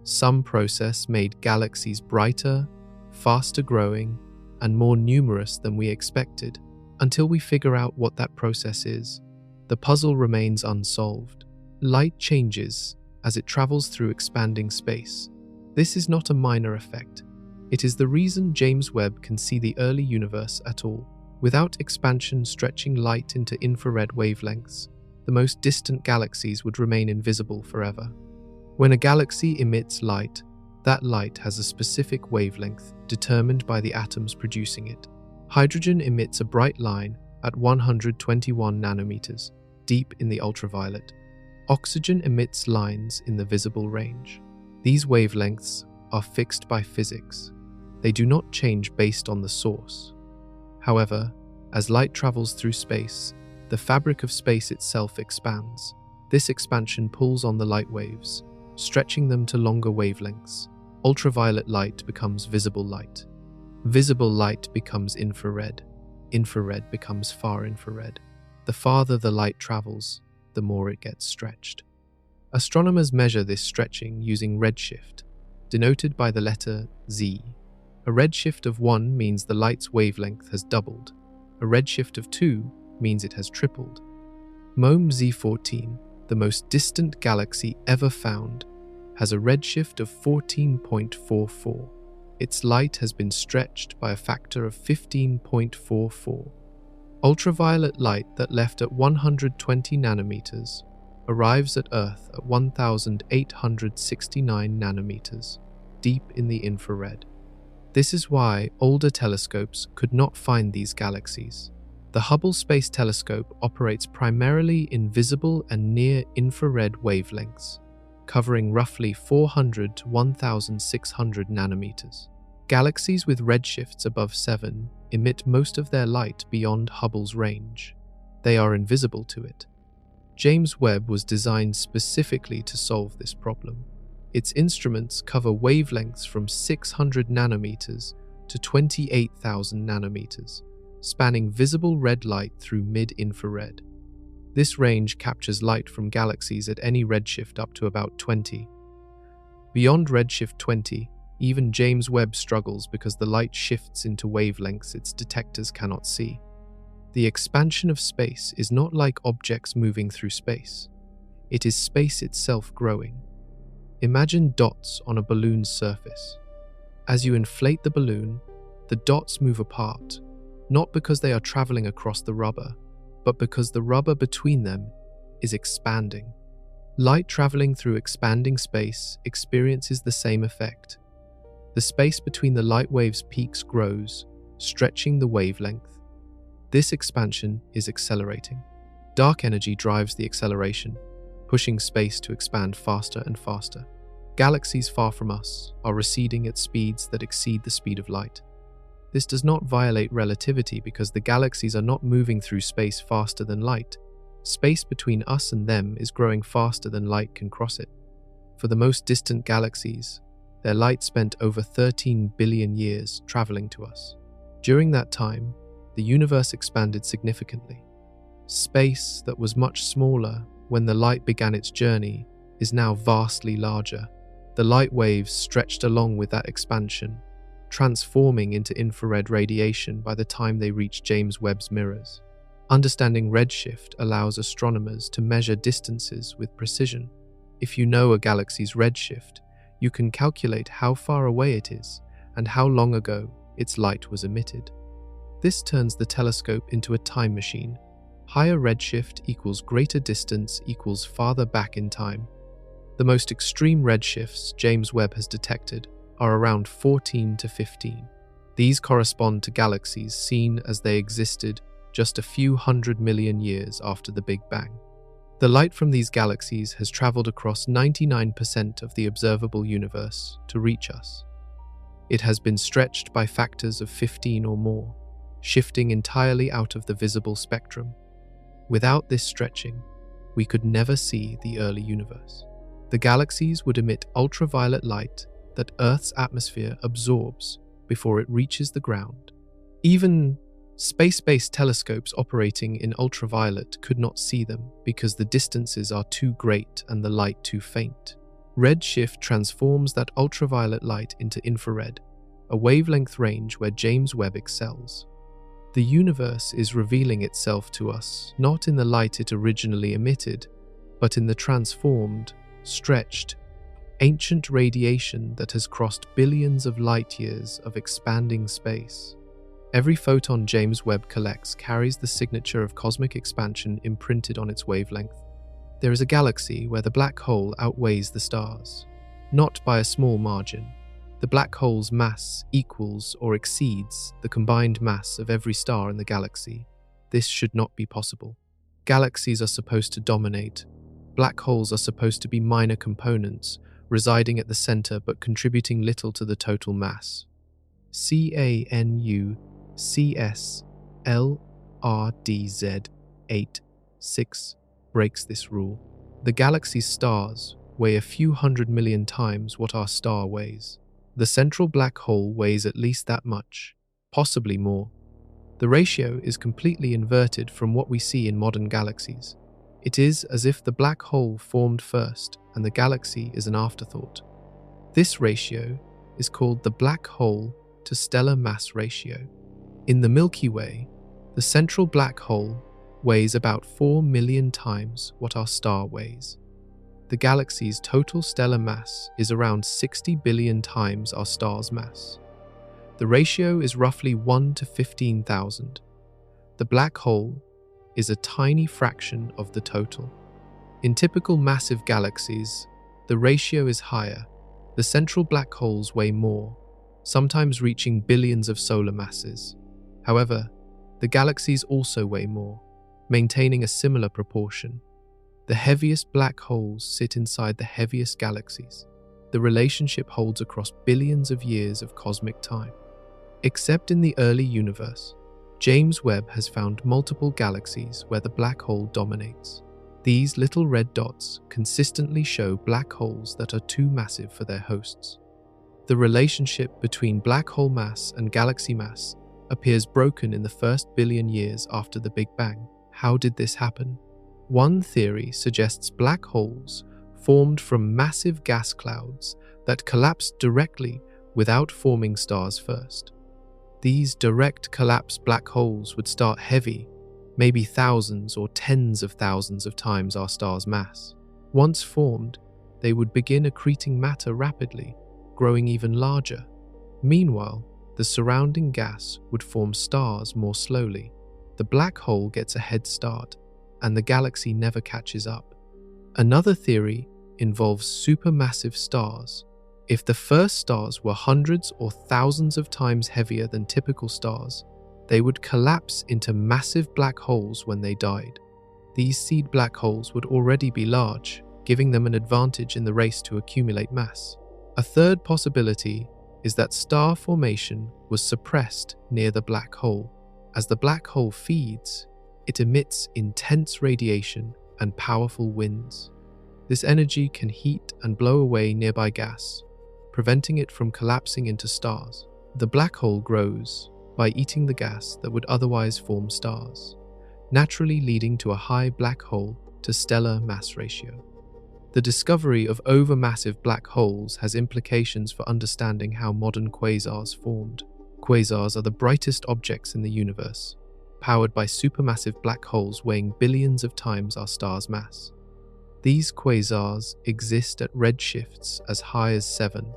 Some process made galaxies brighter, faster growing, and more numerous than we expected. Until we figure out what that process is, the puzzle remains unsolved. Light changes as it travels through expanding space. This is not a minor effect. It is the reason James Webb can see the early universe at all. Without expansion stretching light into infrared wavelengths, the most distant galaxies would remain invisible forever. When a galaxy emits light, that light has a specific wavelength determined by the atoms producing it. Hydrogen emits a bright line at 121 nanometers, deep in the ultraviolet. Oxygen emits lines in the visible range. These wavelengths are fixed by physics. They do not change based on the source. However, as light travels through space, the fabric of space itself expands. This expansion pulls on the light waves, stretching them to longer wavelengths. Ultraviolet light becomes visible light. Visible light becomes infrared. Infrared becomes far infrared. The farther the light travels, the more it gets stretched. Astronomers measure this stretching using redshift, denoted by the letter Z. A redshift of 1 means the light's wavelength has doubled. A redshift of 2 means it has tripled. MOME Z14, the most distant galaxy ever found, has a redshift of 14.44. Its light has been stretched by a factor of 15.44. Ultraviolet light that left at 120 nanometers arrives at Earth at 1,869 nanometers, deep in the infrared. This is why older telescopes could not find these galaxies. The Hubble Space Telescope operates primarily in visible and near-infrared wavelengths, covering roughly 400 to 1,600 nanometers. Galaxies with redshifts above 7 emit most of their light beyond Hubble's range. They are invisible to it. James Webb was designed specifically to solve this problem. Its instruments cover wavelengths from 600 nanometers to 28,000 nanometers, spanning visible red light through mid-infrared. This range captures light from galaxies at any redshift up to about 20. Beyond redshift 20, even James Webb struggles because the light shifts into wavelengths its detectors cannot see. The expansion of space is not like objects moving through space. It is space itself growing. Imagine dots on a balloon's surface. As you inflate the balloon, the dots move apart, not because they are traveling across the rubber, but because the rubber between them is expanding. Light traveling through expanding space experiences the same effect. The space between the light wave's peaks grows, stretching the wavelength. This expansion is accelerating. Dark energy drives the acceleration, pushing space to expand faster and faster. Galaxies far from us are receding at speeds that exceed the speed of light. This does not violate relativity because the galaxies are not moving through space faster than light. Space between us and them is growing faster than light can cross it. For the most distant galaxies, their light spent over 13 billion years traveling to us. During that time, the universe expanded significantly. Space that was much smaller when the light began its journey is now vastly larger. The light waves stretched along with that expansion, transforming into infrared radiation by the time they reach James Webb's mirrors. Understanding redshift allows astronomers to measure distances with precision. If you know a galaxy's redshift, you can calculate how far away it is and how long ago its light was emitted. This turns the telescope into a time machine. Higher redshift equals greater distance equals farther back in time. The most extreme redshifts James Webb has detected are around 14 to 15. These correspond to galaxies seen as they existed just a few 100 million years after the Big Bang. The light from these galaxies has traveled across 99% of the observable universe to reach us. It has been stretched by factors of 15 or more, shifting entirely out of the visible spectrum. Without this stretching, we could never see the early universe. The galaxies would emit ultraviolet light that Earth's atmosphere absorbs before it reaches the ground. Even space-based telescopes operating in ultraviolet could not see them because the distances are too great and the light too faint. Redshift transforms that ultraviolet light into infrared, a wavelength range where James Webb excels. The universe is revealing itself to us not in the light it originally emitted, but in the transformed, stretched, ancient radiation that has crossed billions of light years of expanding space. Every photon James Webb collects carries the signature of cosmic expansion imprinted on its wavelength. There is a galaxy where the black hole outweighs the stars, not by a small margin. The black hole's mass equals or exceeds the combined mass of every star in the galaxy. This should not be possible. Galaxies are supposed to dominate. Black holes are supposed to be minor components, residing at the center but contributing little to the total mass. CANUCSLRDZ86 breaks this rule. The galaxy's stars weigh a few 100 million times what our star weighs. The central black hole weighs at least that much, possibly more. The ratio is completely inverted from what we see in modern galaxies. It is as if the black hole formed first and the galaxy is an afterthought. This ratio is called the black hole to stellar mass ratio. In the Milky Way, the central black hole weighs about 4 million times what our star weighs. The galaxy's total stellar mass is around 60 billion times our star's mass. The ratio is roughly 1 to 15,000. The black hole is a tiny fraction of the total. In typical massive galaxies, the ratio is higher. The central black holes weigh more, sometimes reaching billions of solar masses. However, the galaxies also weigh more, maintaining a similar proportion. The heaviest black holes sit inside the heaviest galaxies. The relationship holds across billions of years of cosmic time. Except in the early universe, James Webb has found multiple galaxies where the black hole dominates. These little red dots consistently show black holes that are too massive for their hosts. The relationship between black hole mass and galaxy mass appears broken in the first billion years after the Big Bang. How did this happen? One theory suggests black holes formed from massive gas clouds that collapsed directly without forming stars first. These direct collapse black holes would start heavy, maybe thousands or tens of thousands of times our star's mass. Once formed, they would begin accreting matter rapidly, growing even larger. Meanwhile, the surrounding gas would form stars more slowly. The black hole gets a head start, and the galaxy never catches up. Another theory involves supermassive stars. If the first stars were hundreds or thousands of times heavier than typical stars, they would collapse into massive black holes when they died. These seed black holes would already be large, giving them an advantage in the race to accumulate mass. A third possibility is that star formation was suppressed near the black hole. As the black hole feeds, it emits intense radiation and powerful winds. This energy can heat and blow away nearby gas, preventing it from collapsing into stars. The black hole grows by eating the gas that would otherwise form stars, naturally leading to a high black hole to stellar mass ratio. The discovery of overmassive black holes has implications for understanding how modern quasars formed. Quasars are the brightest objects in the universe, powered by supermassive black holes weighing billions of times our star's mass. These quasars exist at redshifts as high as 7,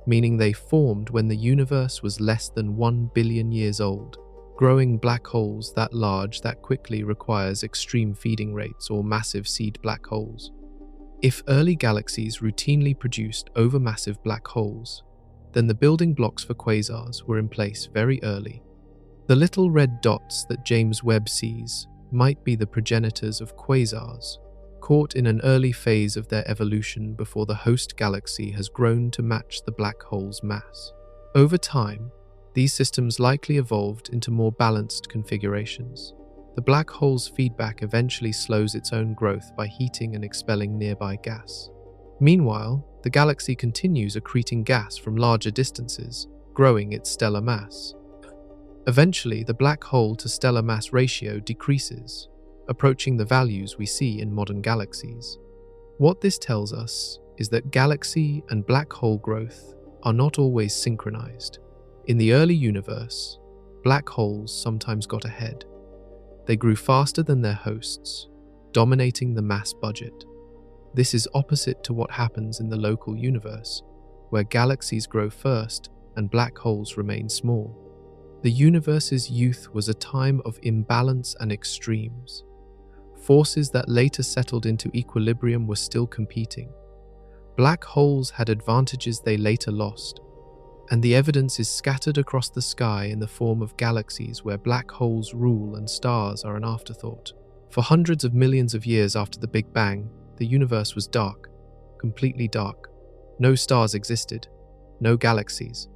meaning they formed when the universe was less than 1 billion years old. Growing black holes that large that quickly requires extreme feeding rates or massive seed black holes. If early galaxies routinely produced overmassive black holes, then the building blocks for quasars were in place very early. The little red dots that James Webb sees might be the progenitors of quasars, caught in an early phase of their evolution before the host galaxy has grown to match the black hole's mass. Over time, these systems likely evolved into more balanced configurations. The black hole's feedback eventually slows its own growth by heating and expelling nearby gas. Meanwhile, the galaxy continues accreting gas from larger distances, growing its stellar mass. Eventually, the black hole to stellar mass ratio decreases, approaching the values we see in modern galaxies. What this tells us is that galaxy and black hole growth are not always synchronized. In the early universe, black holes sometimes got ahead. They grew faster than their hosts, dominating the mass budget. This is opposite to what happens in the local universe, where galaxies grow first and black holes remain small. The universe's youth was a time of imbalance and extremes. Forces that later settled into equilibrium were still competing. Black holes had advantages they later lost, and the evidence is scattered across the sky in the form of galaxies where black holes rule and stars are an afterthought. For hundreds of millions of years after the Big Bang, the universe was dark, completely dark. No stars existed, no galaxies,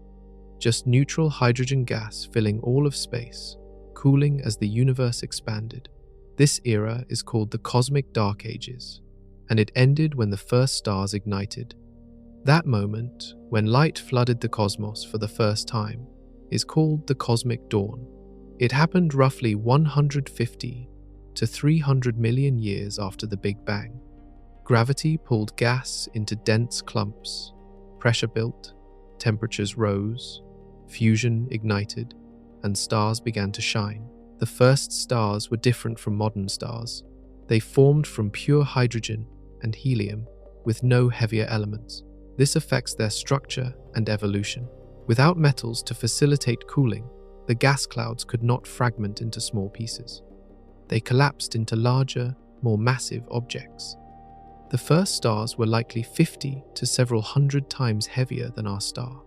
just neutral hydrogen gas filling all of space, cooling as the universe expanded. This era is called the Cosmic Dark Ages, and it ended when the first stars ignited. That moment, when light flooded the cosmos for the first time, is called the Cosmic Dawn. It happened roughly 150 to 300 million years after the Big Bang. Gravity pulled gas into dense clumps, pressure built, temperatures rose, fusion ignited, and stars began to shine. The first stars were different from modern stars. They formed from pure hydrogen and helium with no heavier elements. This affects their structure and evolution. Without metals to facilitate cooling, the gas clouds could not fragment into small pieces. They collapsed into larger, more massive objects. The first stars were likely 50 to several hundred times heavier than our star.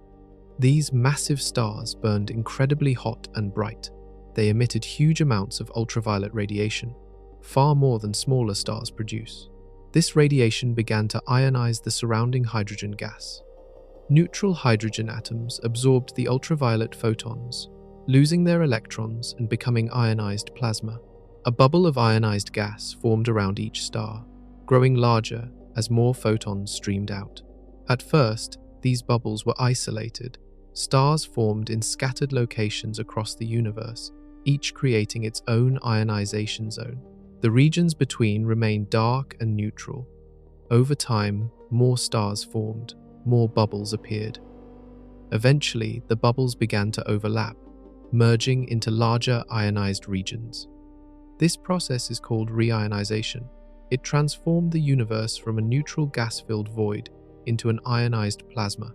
These massive stars burned incredibly hot and bright. They emitted huge amounts of ultraviolet radiation, far more than smaller stars produce. This radiation began to ionize the surrounding hydrogen gas. Neutral hydrogen atoms absorbed the ultraviolet photons, losing their electrons and becoming ionized plasma. A bubble of ionized gas formed around each star, growing larger as more photons streamed out. At first, these bubbles were isolated. Stars formed in scattered locations across the universe, each creating its own ionization zone. The regions between remained dark and neutral. Over time, more stars formed, more bubbles appeared. Eventually, the bubbles began to overlap, merging into larger ionized regions. This process is called reionization. It transformed the universe from a neutral gas-filled void into an ionized plasma.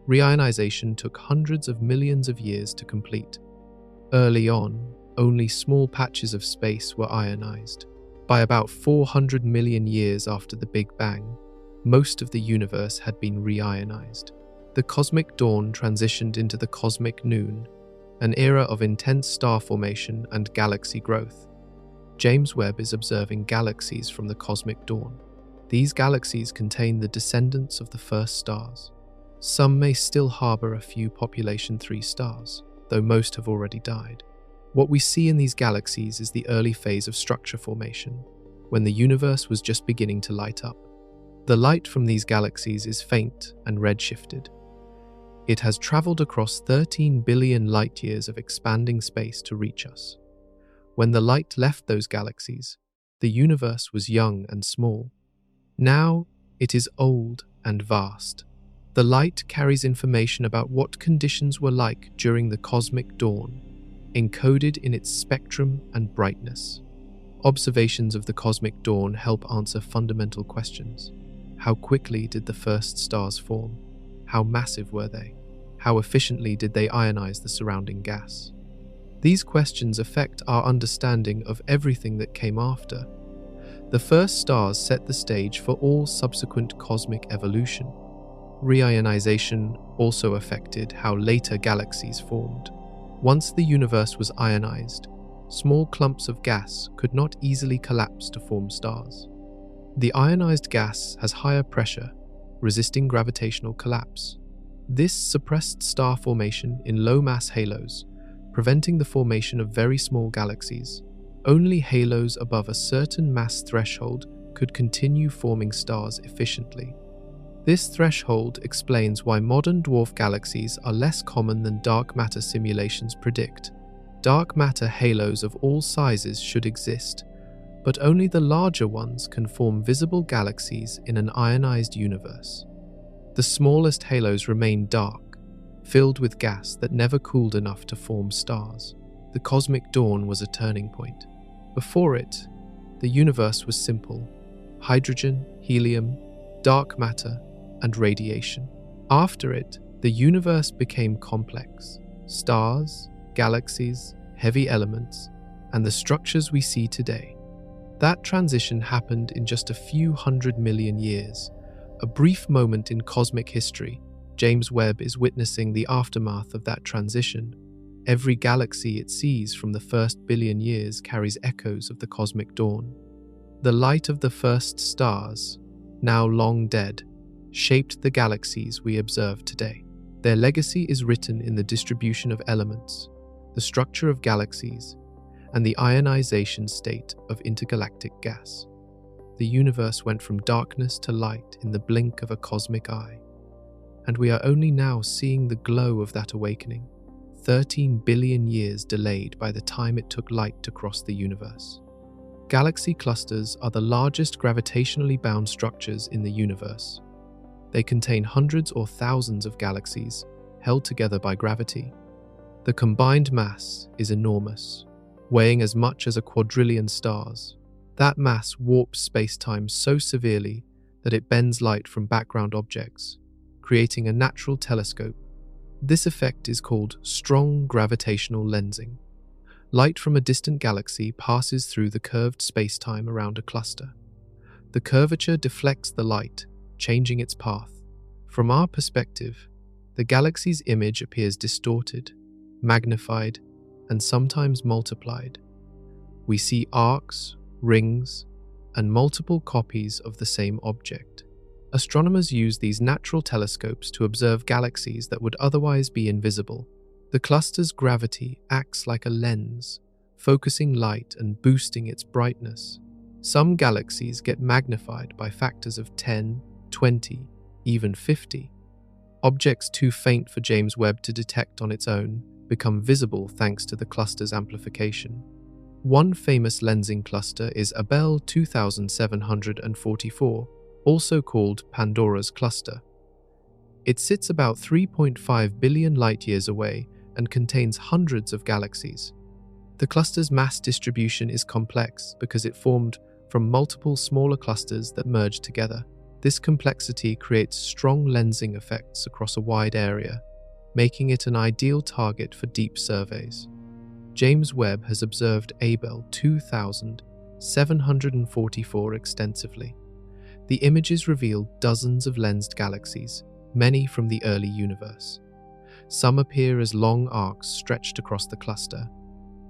Reionization took hundreds of millions of years to complete. Early on, only small patches of space were ionized. By about 400 million years after the Big Bang, most of the universe had been reionized. The cosmic dawn transitioned into the cosmic noon, an era of intense star formation and galaxy growth. James Webb is observing galaxies from the cosmic dawn. These galaxies contain the descendants of the first stars. Some may still harbor a few population 3 stars, though most have already died. What we see in these galaxies is the early phase of structure formation, when the universe was just beginning to light up. The light from these galaxies is faint and redshifted. It has traveled across 13 billion light-years of expanding space to reach us. When the light left those galaxies, the universe was young and small. Now, it is old and vast. The light carries information about what conditions were like during the cosmic dawn, encoded in its spectrum and brightness. Observations of the cosmic dawn help answer fundamental questions. How quickly did the first stars form? How massive were they? How efficiently did they ionize the surrounding gas? These questions affect our understanding of everything that came after. The first stars set the stage for all subsequent cosmic evolution. Reionization also affected how later galaxies formed. Once the universe was ionized, small clumps of gas could not easily collapse to form stars. The ionized gas has higher pressure, resisting gravitational collapse. This suppressed star formation in low-mass halos, preventing the formation of very small galaxies. Only halos above a certain mass threshold could continue forming stars efficiently. This threshold explains why modern dwarf galaxies are less common than dark matter simulations predict. Dark matter halos of all sizes should exist, but only the larger ones can form visible galaxies in an ionized universe. The smallest halos remain dark, filled with gas that never cooled enough to form stars. The cosmic dawn was a turning point. Before it, the universe was simple: hydrogen, helium, dark matter, and radiation. After it, the universe became complex. Stars, galaxies, heavy elements, and the structures we see today. That transition happened in just a few 100 million years, a brief moment in cosmic history. James Webb is witnessing the aftermath of that transition. Every galaxy it sees from the first billion years carries echoes of the cosmic dawn. The light of the first stars, now long dead, shaped the galaxies we observe today. Their legacy is written in the distribution of elements, the structure of galaxies, and the ionization state of intergalactic gas. The universe went from darkness to light in the blink of a cosmic eye, and we are only now seeing the glow of that awakening, 13 billion years delayed by the time it took light to cross the universe. Galaxy clusters are the largest gravitationally bound structures in the universe. They contain hundreds or thousands of galaxies held together by gravity. The combined mass is enormous, weighing as much as a quadrillion stars. That mass warps space-time so severely that it bends light from background objects, creating a natural telescope. This effect is called strong gravitational lensing. Light from a distant galaxy passes through the curved space-time around a cluster. The curvature deflects the light, changing its path. From our perspective, the galaxy's image appears distorted, magnified, and sometimes multiplied. We see arcs, rings, and multiple copies of the same object. Astronomers use these natural telescopes to observe galaxies that would otherwise be invisible. The cluster's gravity acts like a lens, focusing light and boosting its brightness. Some galaxies get magnified by factors of 10, 20, even 50. Objects too faint for James Webb to detect on its own become visible thanks to the cluster's amplification. One famous lensing cluster is Abell 2744, also called Pandora's cluster. It sits about 3.5 billion light-years away and contains hundreds of galaxies. The cluster's mass distribution is complex because it formed from multiple smaller clusters that merged together. This complexity creates strong lensing effects across a wide area, making it an ideal target for deep surveys. James Webb has observed Abell 2744 extensively. The images reveal dozens of lensed galaxies, many from the early universe. Some appear as long arcs stretched across the cluster.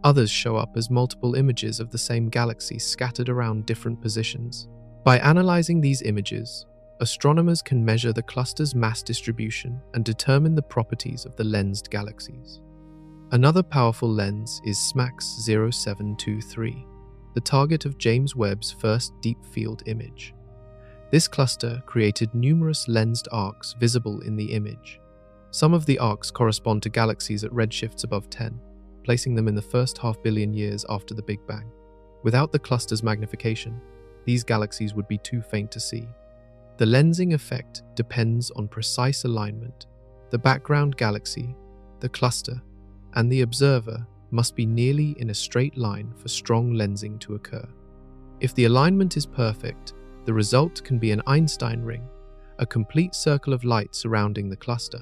Others show up as multiple images of the same galaxy scattered around different positions. By analyzing these images, astronomers can measure the cluster's mass distribution and determine the properties of the lensed galaxies. Another powerful lens is SMACS 0723, the target of James Webb's first deep field image. This cluster created numerous lensed arcs visible in the image. Some of the arcs correspond to galaxies at redshifts above 10, placing them in the first half-billion years after the Big Bang. Without the cluster's magnification, these galaxies would be too faint to see. The lensing effect depends on precise alignment. The background galaxy, the cluster, and the observer must be nearly in a straight line for strong lensing to occur. If the alignment is perfect, the result can be an Einstein ring, a complete circle of light surrounding the cluster.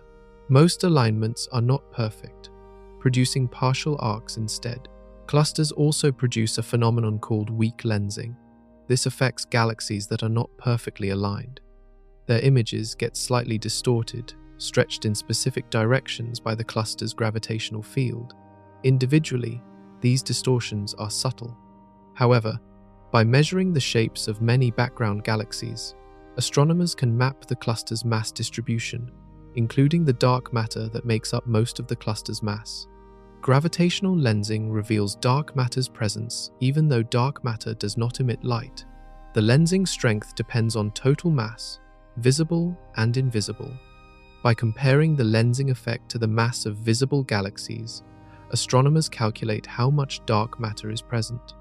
Most alignments are not perfect, producing partial arcs instead. Clusters also produce a phenomenon called weak lensing. This affects galaxies that are not perfectly aligned. Their images get slightly distorted, stretched in specific directions by the cluster's gravitational field. Individually, these distortions are subtle. However, by measuring the shapes of many background galaxies, astronomers can map the cluster's mass distribution, including the dark matter that makes up most of the cluster's mass. Gravitational lensing reveals dark matter's presence even though dark matter does not emit light. The lensing strength depends on total mass, visible and invisible. By comparing the lensing effect to the mass of visible galaxies, astronomers calculate how much dark matter is present.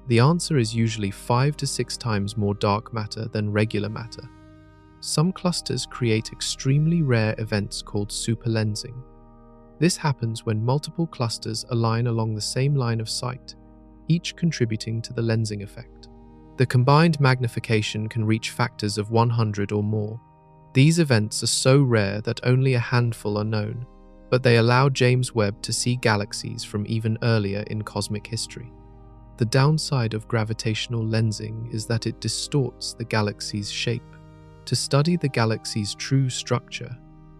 The answer is usually 5 to 6 times more dark matter than regular matter. Some clusters create extremely rare events called superlensing. This happens when multiple clusters align along the same line of sight, each contributing to the lensing effect. The combined magnification can reach factors of 100 or more. These events are so rare that only a handful are known, but they allow James Webb to see galaxies from even earlier in cosmic history. The downside of gravitational lensing is that it distorts the galaxy's shape. To study the galaxy's true structure,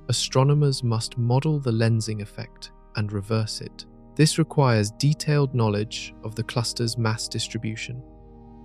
astronomers must model the lensing effect and reverse it. This requires detailed knowledge of the cluster's mass distribution.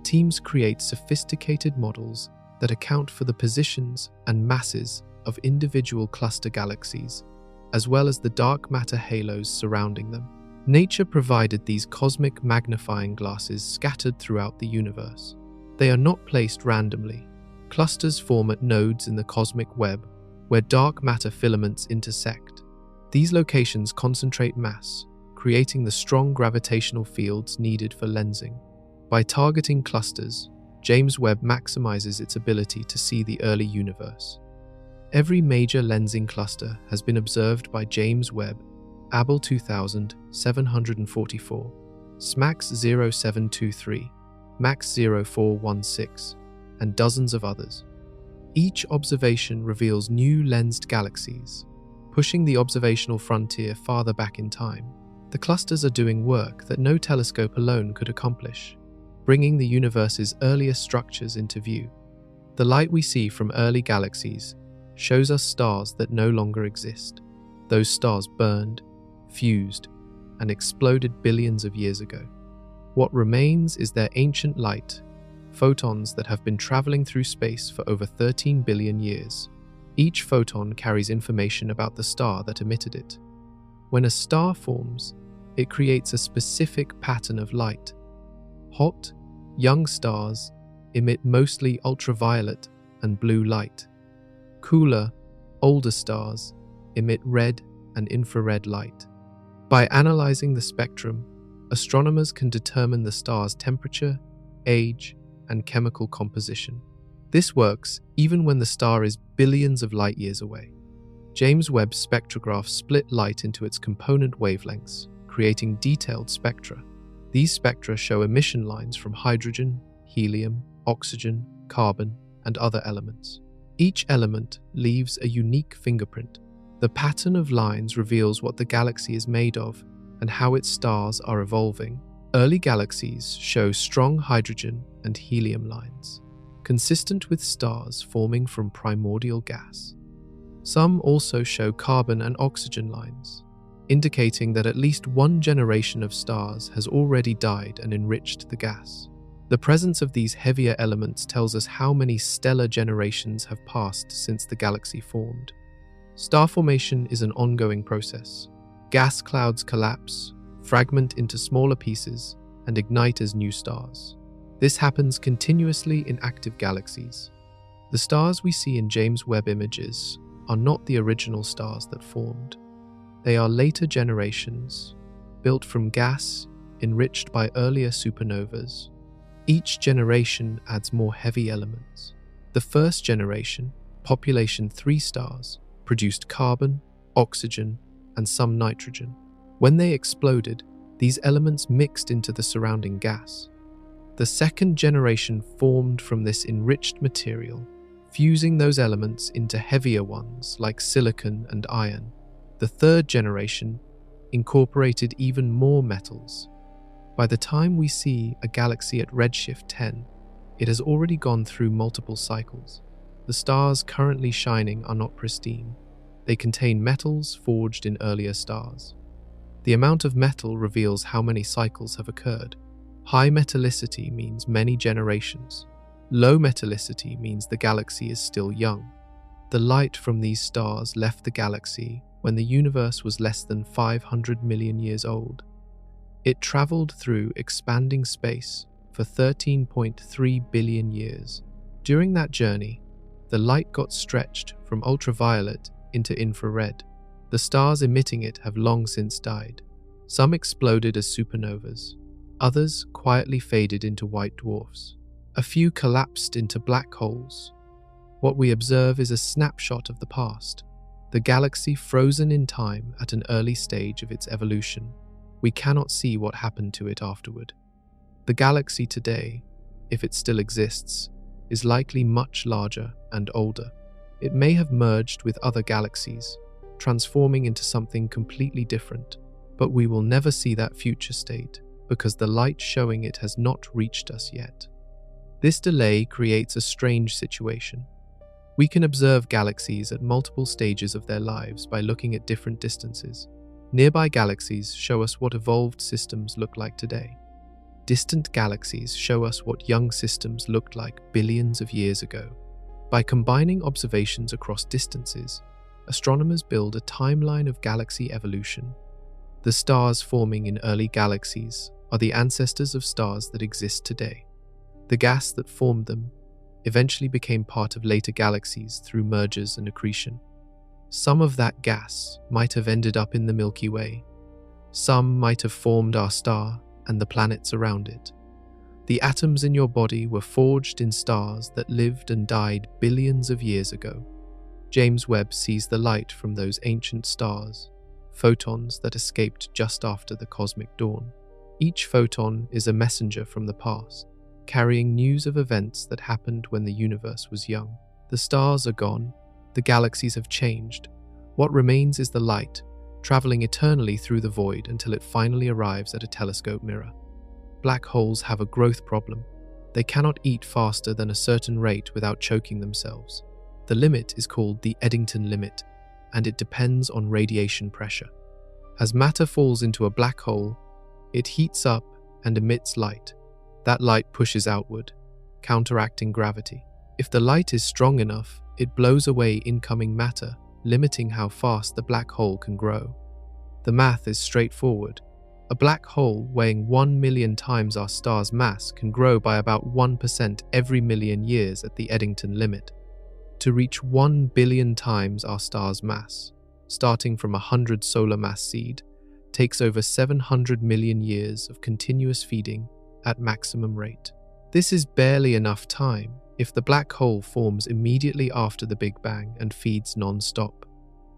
Teams create sophisticated models that account for the positions and masses of individual cluster galaxies, as well as the dark matter halos surrounding them. Nature provided these cosmic magnifying glasses scattered throughout the universe. They are not placed randomly. Clusters form at nodes in the cosmic web where dark matter filaments intersect. These locations concentrate mass, creating the strong gravitational fields needed for lensing. By targeting clusters, James Webb maximizes its ability to see the early universe. Every major lensing cluster has been observed by James Webb, Abell 2744, SMACS 0723, MAX 0416, and dozens of others. Each observation reveals new lensed galaxies, pushing the observational frontier farther back in time. The clusters are doing work that no telescope alone could accomplish, bringing the universe's earliest structures into view. The light we see from early galaxies shows us stars that no longer exist. Those stars burned, fused, and exploded billions of years ago. What remains is their ancient light, photons that have been traveling through space for over 13 billion years. Each photon carries information about the star that emitted it. When a star forms, it creates a specific pattern of light. Hot, young stars emit mostly ultraviolet and blue light. Cooler, older stars emit red and infrared light. By analyzing the spectrum, astronomers can determine the star's temperature, age, and chemical composition. This works even when the star is billions of light years away. James Webb's spectrograph split light into its component wavelengths, creating detailed spectra. These spectra show emission lines from hydrogen, helium, oxygen, carbon, and other elements. Each element leaves a unique fingerprint. The pattern of lines reveals what the galaxy is made of and how its stars are evolving. Early galaxies show strong hydrogen and helium lines, consistent with stars forming from primordial gas. Some also show carbon and oxygen lines, indicating that at least one generation of stars has already died and enriched the gas. The presence of these heavier elements tells us how many stellar generations have passed since the galaxy formed. Star formation is an ongoing process. Gas clouds collapse, fragment into smaller pieces, and ignite as new stars. This happens continuously in active galaxies. The stars we see in James Webb images are not the original stars that formed. They are later generations, built from gas enriched by earlier supernovas. Each generation adds more heavy elements. The first generation, population 3 stars, produced carbon, oxygen, and some nitrogen. When they exploded, these elements mixed into the surrounding gas. The second generation formed from this enriched material, fusing those elements into heavier ones like silicon and iron. The third generation incorporated even more metals. By the time we see a galaxy at redshift 10, it has already gone through multiple cycles. The stars currently shining are not pristine. They contain metals forged in earlier stars. The amount of metal reveals how many cycles have occurred. High metallicity means many generations. Low metallicity means the galaxy is still young. The light from these stars left the galaxy when the universe was less than 500 million years old. It traveled through expanding space for 13.3 billion years. During that journey, the light got stretched from ultraviolet into infrared. The stars emitting it have long since died. Some exploded as supernovas. Others quietly faded into white dwarfs. A few collapsed into black holes. What we observe is a snapshot of the past, the galaxy frozen in time at an early stage of its evolution. We cannot see what happened to it afterward. The galaxy today, if it still exists, is likely much larger and older. It may have merged with other galaxies, transforming into something completely different, but we will never see that future state because the light showing it has not reached us yet. This delay creates a strange situation. We can observe galaxies at multiple stages of their lives by looking at different distances. Nearby galaxies show us what evolved systems look like today. Distant galaxies show us what young systems looked like billions of years ago. By combining observations across distances, astronomers build a timeline of galaxy evolution. The stars forming in early galaxies are the ancestors of stars that exist today. The gas that formed them eventually became part of later galaxies through mergers and accretion. Some of that gas might have ended up in the Milky Way. Some might have formed our star and the planets around it. The atoms in your body were forged in stars that lived and died billions of years ago. James Webb sees the light from those ancient stars, photons that escaped just after the cosmic dawn. Each photon is a messenger from the past, carrying news of events that happened when the universe was young. The stars are gone, the galaxies have changed. What remains is the light, traveling eternally through the void until it finally arrives at a telescope mirror. Black holes have a growth problem. They cannot eat faster than a certain rate without choking themselves. The limit is called the Eddington limit, and it depends on radiation pressure. As matter falls into a black hole, it heats up and emits light. That light pushes outward, counteracting gravity. If the light is strong enough, it blows away incoming matter, limiting how fast the black hole can grow. The math is straightforward. A black hole weighing 1 million times our star's mass can grow by about 1% every million years at the Eddington limit. To reach 1 billion times our star's mass, starting from 100 solar mass seed, takes over 700 million years of continuous feeding at maximum rate. This is barely enough time if the black hole forms immediately after the Big Bang and feeds non-stop.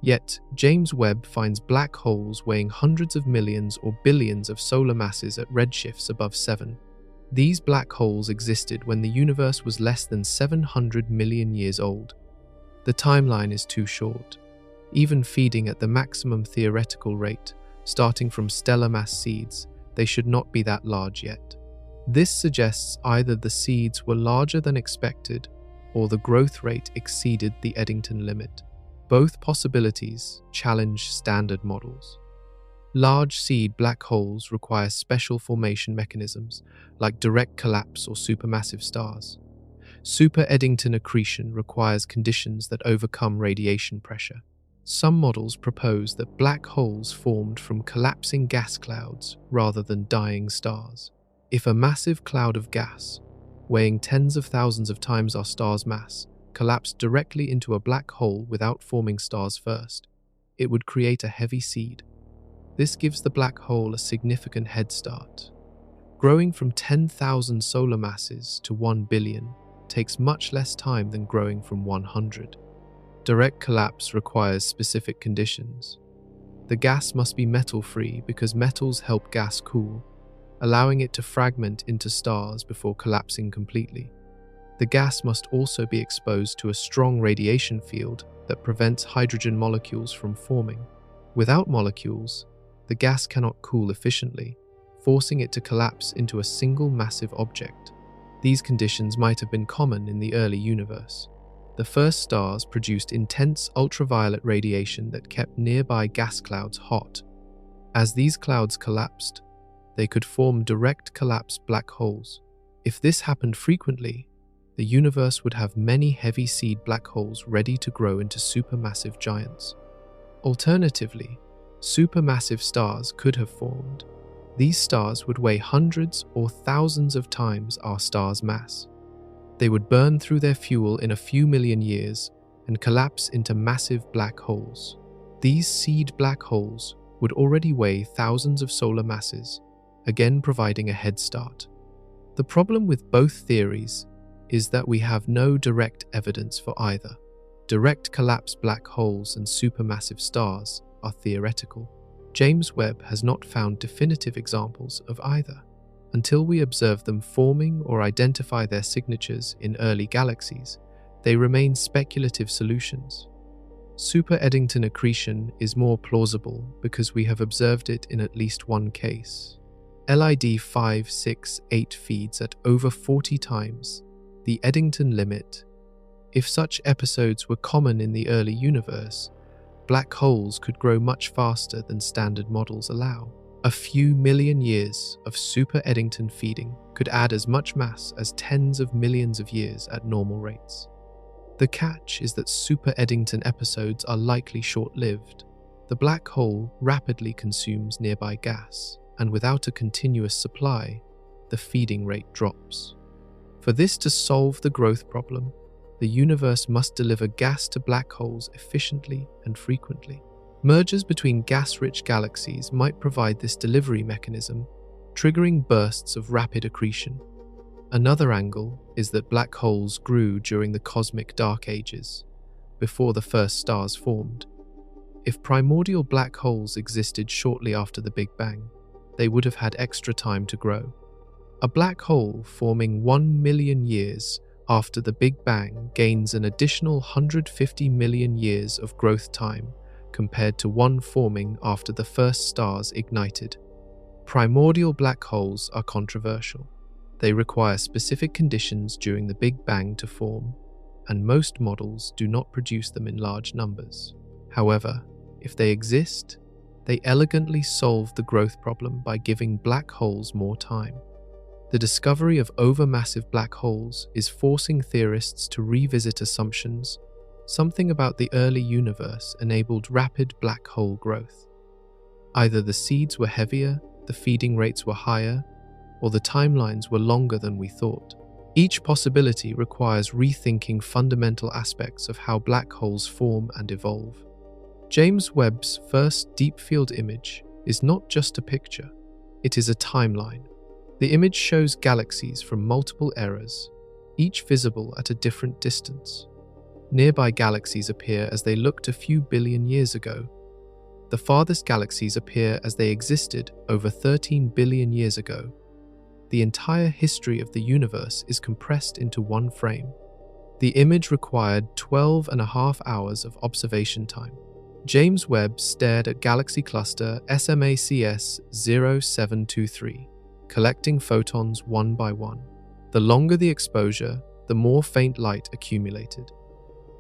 Yet, James Webb finds black holes weighing hundreds of millions or billions of solar masses at redshifts above 7. These black holes existed when the universe was less than 700 million years old. The timeline is too short. Even feeding at the maximum theoretical rate, starting from stellar mass seeds, they should not be that large yet. This suggests either the seeds were larger than expected or the growth rate exceeded the Eddington limit. Both possibilities challenge standard models. Large seed black holes require special formation mechanisms like direct collapse or supermassive stars. Super Eddington accretion requires conditions that overcome radiation pressure. Some models propose that black holes formed from collapsing gas clouds rather than dying stars. If a massive cloud of gas, weighing tens of thousands of times our star's mass, collapsed directly into a black hole without forming stars first, it would create a heavy seed. This gives the black hole a significant head start. Growing from 10,000 solar masses to 1 billion takes much less time than growing from 100. Direct collapse requires specific conditions. The gas must be metal-free because metals help gas cool, allowing it to fragment into stars before collapsing completely. The gas must also be exposed to a strong radiation field that prevents hydrogen molecules from forming. Without molecules, the gas cannot cool efficiently, forcing it to collapse into a single massive object. These conditions might have been common in the early universe. The first stars produced intense ultraviolet radiation that kept nearby gas clouds hot. As these clouds collapsed, they could form direct collapse black holes. If this happened frequently, the universe would have many heavy seed black holes ready to grow into supermassive giants. Alternatively, supermassive stars could have formed. These stars would weigh hundreds or thousands of times our star's mass. They would burn through their fuel in a few million years and collapse into massive black holes. These seed black holes would already weigh thousands of solar masses, again providing a head start. The problem with both theories is that we have no direct evidence for either. Direct collapse black holes and supermassive stars are theoretical. James Webb has not found definitive examples of either. Until we observe them forming or identify their signatures in early galaxies, they remain speculative solutions. Super Eddington accretion is more plausible because we have observed it in at least one case. LID 568 feeds at over 40 times the Eddington limit. If such episodes were common in the early universe, black holes could grow much faster than standard models allow. A few million years of Super Eddington feeding could add as much mass as tens of millions of years at normal rates. The catch is that Super Eddington episodes are likely short-lived. The black hole rapidly consumes nearby gas, and without a continuous supply, the feeding rate drops. For this to solve the growth problem, the universe must deliver gas to black holes efficiently and frequently. Mergers between gas-rich galaxies might provide this delivery mechanism, triggering bursts of rapid accretion. Another angle is that black holes grew during the cosmic dark ages, before the first stars formed. If primordial black holes existed shortly after the Big Bang, they would have had extra time to grow. A black hole forming 1 million years after the Big Bang gains an additional 150 million years of growth time compared to one forming after the first stars ignited. Primordial black holes are controversial. They require specific conditions during the Big Bang to form, and most models do not produce them in large numbers. However, if they exist, they elegantly solve the growth problem by giving black holes more time. The discovery of overmassive black holes is forcing theorists to revisit assumptions. Something about the early universe enabled rapid black hole growth. Either the seeds were heavier, the feeding rates were higher, or the timelines were longer than we thought. Each possibility requires rethinking fundamental aspects of how black holes form and evolve. James Webb's first deep field image is not just a picture, it is a timeline. The image shows galaxies from multiple eras, each visible at a different distance. Nearby galaxies appear as they looked a few billion years ago. The farthest galaxies appear as they existed over 13 billion years ago. The entire history of the universe is compressed into one frame. The image required 12.5 hours of observation time. James Webb stared at galaxy cluster SMACS 0723, collecting photons one by one. The longer the exposure, the more faint light accumulated.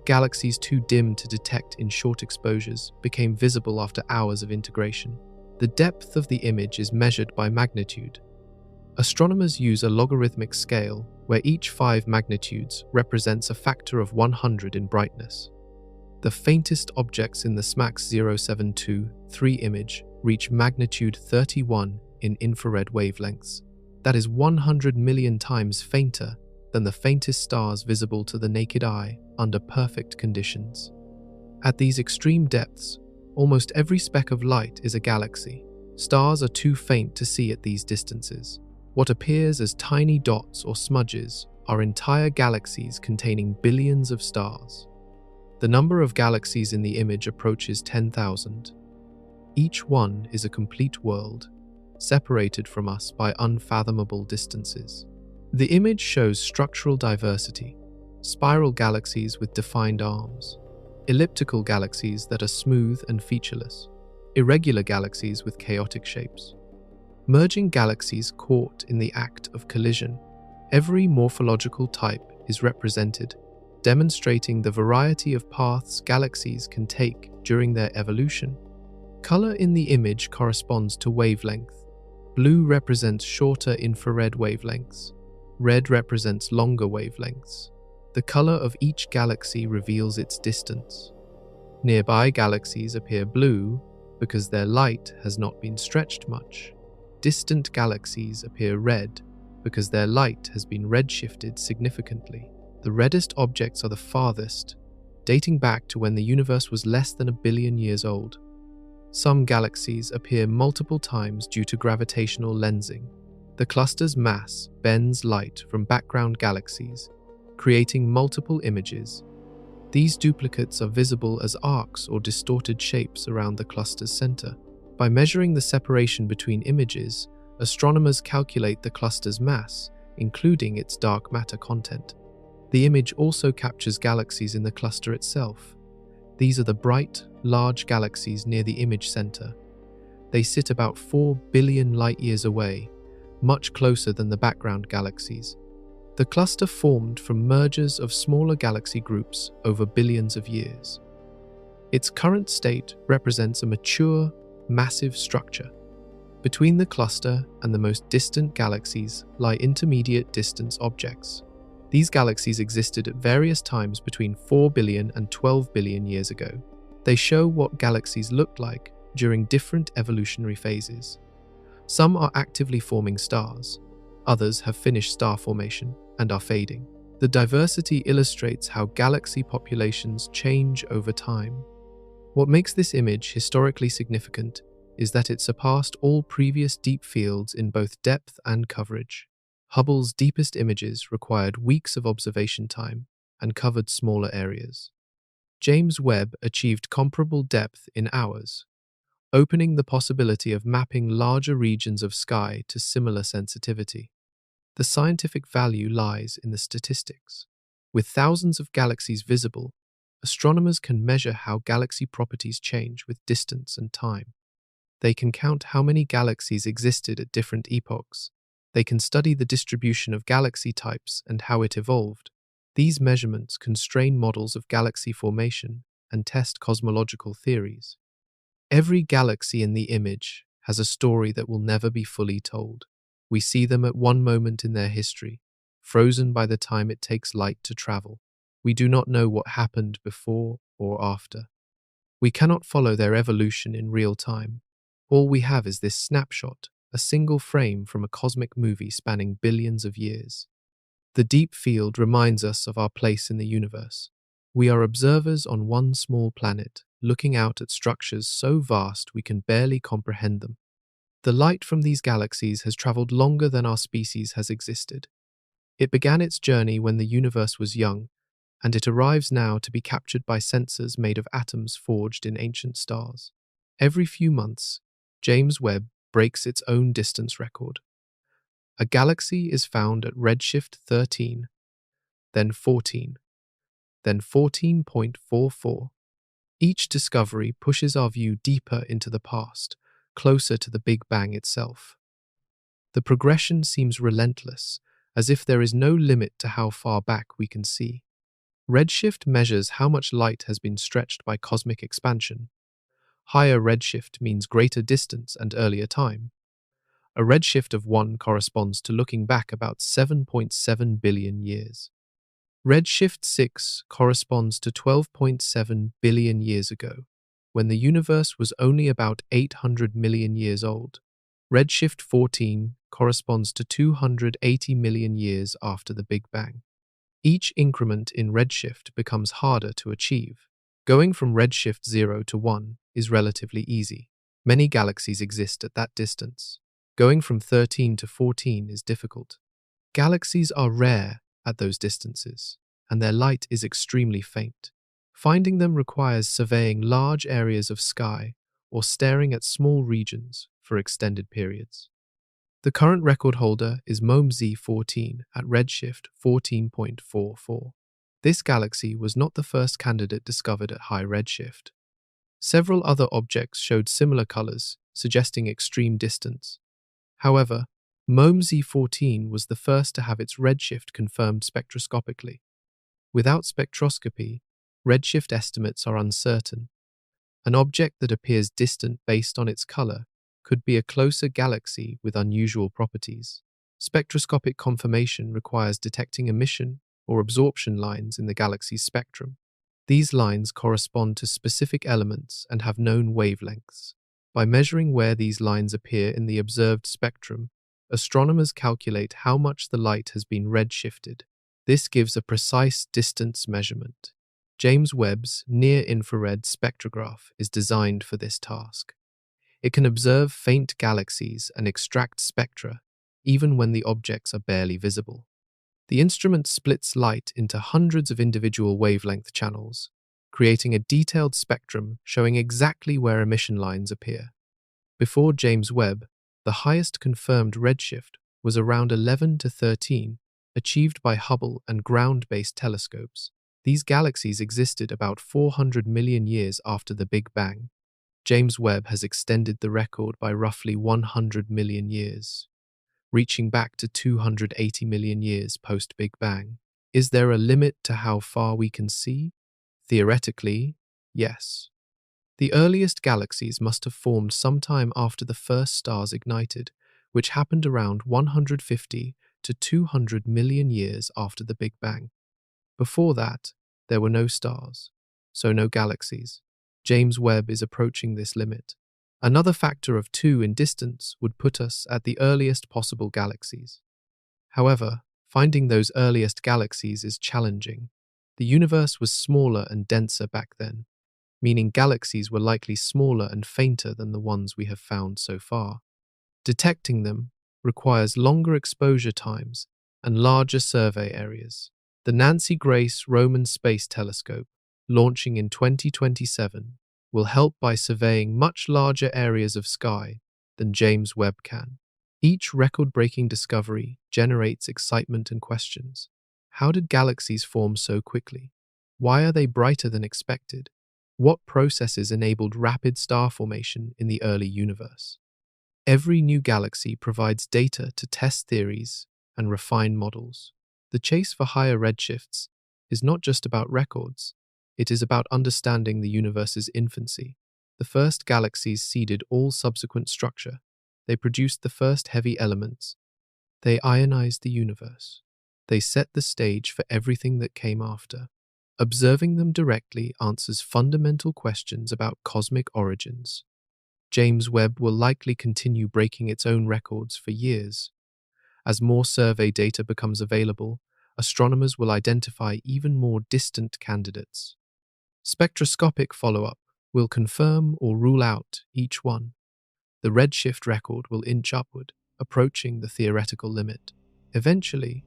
Galaxies too dim to detect in short exposures became visible after hours of integration. The depth of the image is measured by magnitude. Astronomers use a logarithmic scale where each 5 magnitudes represents a factor of 100 in brightness. The faintest objects in the SMACS 0723 image reach magnitude 31 in infrared wavelengths. That is 100 million times fainter than the faintest stars visible to the naked eye under perfect conditions. At these extreme depths, almost every speck of light is a galaxy. Stars are too faint to see at these distances. What appears as tiny dots or smudges are entire galaxies containing billions of stars. The number of galaxies in the image approaches 10,000. Each one is a complete world, separated from us by unfathomable distances. The image shows structural diversity: spiral galaxies with defined arms, elliptical galaxies that are smooth and featureless, irregular galaxies with chaotic shapes, merging galaxies caught in the act of collision. Every morphological type is represented, demonstrating the variety of paths galaxies can take during their evolution. Color in the image corresponds to wavelength. Blue represents shorter infrared wavelengths. Red represents longer wavelengths. The color of each galaxy reveals its distance. Nearby galaxies appear blue because their light has not been stretched much. Distant galaxies appear red because their light has been redshifted significantly. The reddest objects are the farthest, dating back to when the universe was less than 1 billion years old. Some galaxies appear multiple times due to gravitational lensing. The cluster's mass bends light from background galaxies, creating multiple images. These duplicates are visible as arcs or distorted shapes around the cluster's center. By measuring the separation between images, Astronomers calculate the cluster's mass, including its dark matter content. The image also captures galaxies in the cluster itself. These are the bright, large galaxies near the image center. They sit about 4 billion light-years away, much closer than the background galaxies. The cluster formed from mergers of smaller galaxy groups over billions of years. Its current state represents a mature, massive structure. Between the cluster and the most distant galaxies lie intermediate distance objects. These galaxies existed at various times between 4 billion and 12 billion years ago. They show what galaxies looked like during different evolutionary phases. Some are actively forming stars, others have finished star formation and are fading. The diversity illustrates how galaxy populations change over time. What makes this image historically significant is that it surpassed all previous deep fields in both depth and coverage. Hubble's deepest images required weeks of observation time and covered smaller areas. James Webb achieved comparable depth in hours, opening the possibility of mapping larger regions of sky to similar sensitivity. The scientific value lies in the statistics. With thousands of galaxies visible, astronomers can measure how galaxy properties change with distance and time. They can count how many galaxies existed at different epochs. They can study the distribution of galaxy types and how it evolved. These measurements constrain models of galaxy formation and test cosmological theories. Every galaxy in the image has a story that will never be fully told. We see them at one moment in their history, frozen by the time it takes light to travel. We do not know what happened before or after. We cannot follow their evolution in real time. All we have is this snapshot, a single frame from a cosmic movie spanning billions of years. The deep field reminds us of our place in the universe. We are observers on one small planet, looking out at structures so vast we can barely comprehend them. The light from these galaxies has traveled longer than our species has existed. It began its journey when the universe was young, and it arrives now to be captured by sensors made of atoms forged in ancient stars. Every few months, James Webb breaks its own distance record. A galaxy is found at redshift 13, then 14, then 14.44. Each discovery pushes our view deeper into the past, closer to the Big Bang itself. The progression seems relentless, as if there is no limit to how far back we can see. Redshift measures how much light has been stretched by cosmic expansion. Higher redshift means greater distance and earlier time. A redshift of 1 corresponds to looking back about 7.7 billion years. Redshift 6 corresponds to 12.7 billion years ago, when the universe was only about 800 million years old. Redshift 14 corresponds to 280 million years after the Big Bang. Each increment in redshift becomes harder to achieve. Going from redshift 0 to 1 is relatively easy. Many galaxies exist at that distance. Going from 13 to 14 is difficult. Galaxies are rare at those distances, and their light is extremely faint. Finding them requires surveying large areas of sky or staring at small regions for extended periods. The current record holder is MOMZ-14 at redshift 14.44. This galaxy was not the first candidate discovered at high redshift. Several other objects showed similar colors, suggesting extreme distance. However, MOMZ-14 was the first to have its redshift confirmed spectroscopically. Without spectroscopy, redshift estimates are uncertain. An object that appears distant based on its color could be a closer galaxy with unusual properties. Spectroscopic confirmation requires detecting emission or absorption lines in the galaxy's spectrum. These lines correspond to specific elements and have known wavelengths. By measuring where these lines appear in the observed spectrum, astronomers calculate how much the light has been redshifted. This gives a precise distance measurement. James Webb's near-infrared spectrograph is designed for this task. It can observe faint galaxies and extract spectra, even when the objects are barely visible. The instrument splits light into hundreds of individual wavelength channels, creating a detailed spectrum showing exactly where emission lines appear. Before James Webb, The highest confirmed redshift was around 11 to 13, achieved by Hubble and ground-based telescopes. These galaxies existed about 400 million years after the Big Bang. James Webb has extended the record by roughly 100 million years, reaching back to 280 million years post-Big Bang. Is there a limit to how far we can see? Theoretically, yes. The earliest galaxies must have formed sometime after the first stars ignited, which happened around 150 to 200 million years after the Big Bang. Before that, there were no stars, so no galaxies. James Webb is approaching this limit. Another factor of 2 in distance would put us at the earliest possible galaxies. However, finding those earliest galaxies is challenging. The universe was smaller and denser back then, meaning galaxies were likely smaller and fainter than the ones we have found so far. Detecting them requires longer exposure times and larger survey areas. The Nancy Grace Roman Space Telescope, launching in 2027, will help by surveying much larger areas of sky than James Webb can. Each record-breaking discovery generates excitement and questions. How did galaxies form so quickly? Why are they brighter than expected? What processes enabled rapid star formation in the early universe? Every new galaxy provides data to test theories and refine models. The chase for higher redshifts is not just about records, it is about understanding the universe's infancy. The first galaxies seeded all subsequent structure. They produced the first heavy elements. They ionized the universe. They set the stage for everything that came after. Observing them directly answers fundamental questions about cosmic origins. James Webb will likely continue breaking its own records for years. As more survey data becomes available, astronomers will identify even more distant candidates. Spectroscopic follow-up will confirm or rule out each one. The redshift record will inch upward, approaching the theoretical limit. Eventually,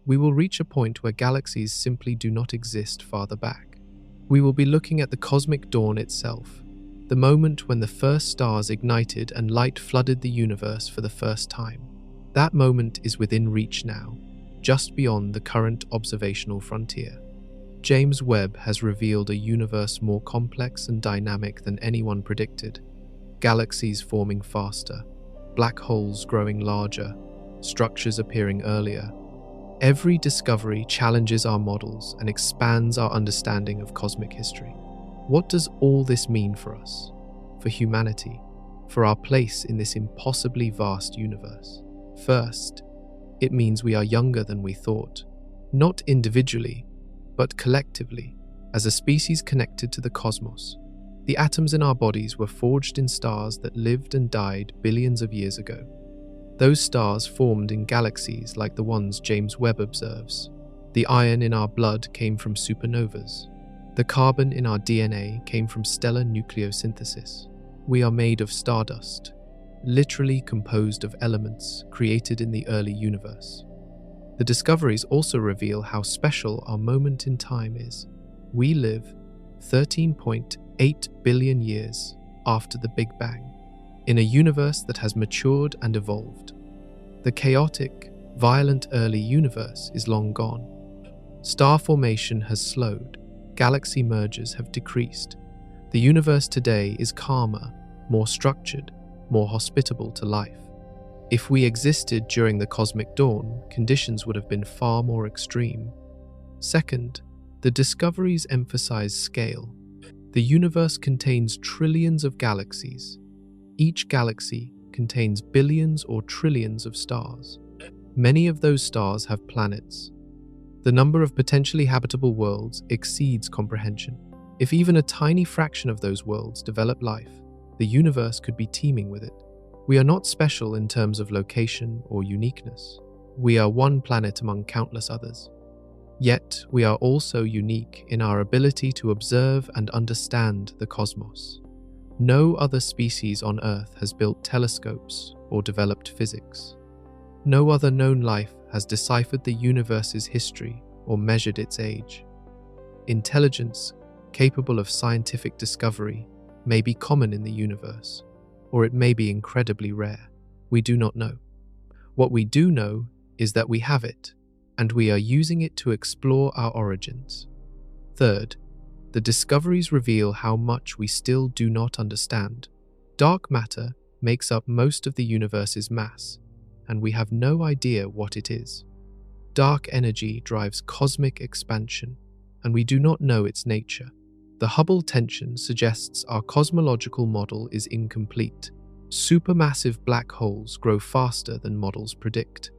we will reach a point where galaxies simply do not exist farther back. We will be looking at the cosmic dawn itself, the moment when the first stars ignited and light flooded the universe for the first time. That moment is within reach now, just beyond the current observational frontier. James Webb has revealed a universe more complex and dynamic than anyone predicted. Galaxies forming faster, black holes growing larger, structures appearing earlier. Every discovery challenges our models and expands our understanding of cosmic history. What does all this mean for us, for humanity, for our place in this impossibly vast universe? First, it means we are younger than we thought, not individually, but collectively, as a species connected to the cosmos. The atoms in our bodies were forged in stars that lived and died billions of years ago. Those stars formed in galaxies like the ones James Webb observes. The iron in our blood came from supernovas. The carbon in our DNA came from stellar nucleosynthesis. We are made of stardust, literally composed of elements created in the early universe. The discoveries also reveal how special our moment in time is. We live 13.8 billion years after the Big Bang, in a universe that has matured and evolved. The chaotic, violent early universe is long gone. Star formation has slowed. Galaxy mergers have decreased. The universe today is calmer, more structured, more hospitable to life. If we existed during the cosmic dawn, conditions would have been far more extreme. Second, the discoveries emphasize scale. The universe contains trillions of galaxies. Each galaxy contains billions or trillions of stars. Many of those stars have planets. The number of potentially habitable worlds exceeds comprehension. If even a tiny fraction of those worlds develop life, the universe could be teeming with it. We are not special in terms of location or uniqueness. We are one planet among countless others. Yet, we are also unique in our ability to observe and understand the cosmos. No other species on Earth has built telescopes or developed physics. No other known life has deciphered the universe's history or measured its age. Intelligence capable of scientific discovery may be common in the universe, or it may be incredibly rare. We do not know. What we do know is that we have it, and we are using it to explore our origins. Third, the discoveries reveal how much we still do not understand. Dark matter makes up most of the universe's mass, and we have no idea what it is. Dark energy drives cosmic expansion, and we do not know its nature. The Hubble tension suggests our cosmological model is incomplete. Supermassive black holes grow faster than models predict.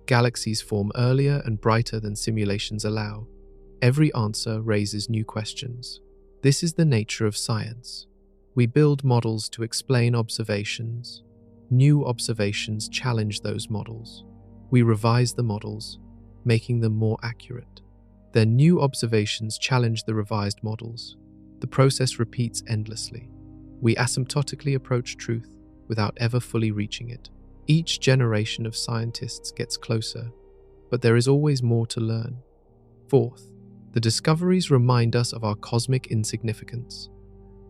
Galaxies form earlier and brighter than simulations allow. Every answer raises new questions. This is the nature of science. We build models to explain observations. New observations challenge those models. We revise the models, making them more accurate. Then new observations challenge the revised models. The process repeats endlessly. We asymptotically approach truth without ever fully reaching it. Each generation of scientists gets closer, but there is always more to learn. Fourth, the discoveries remind us of our cosmic insignificance.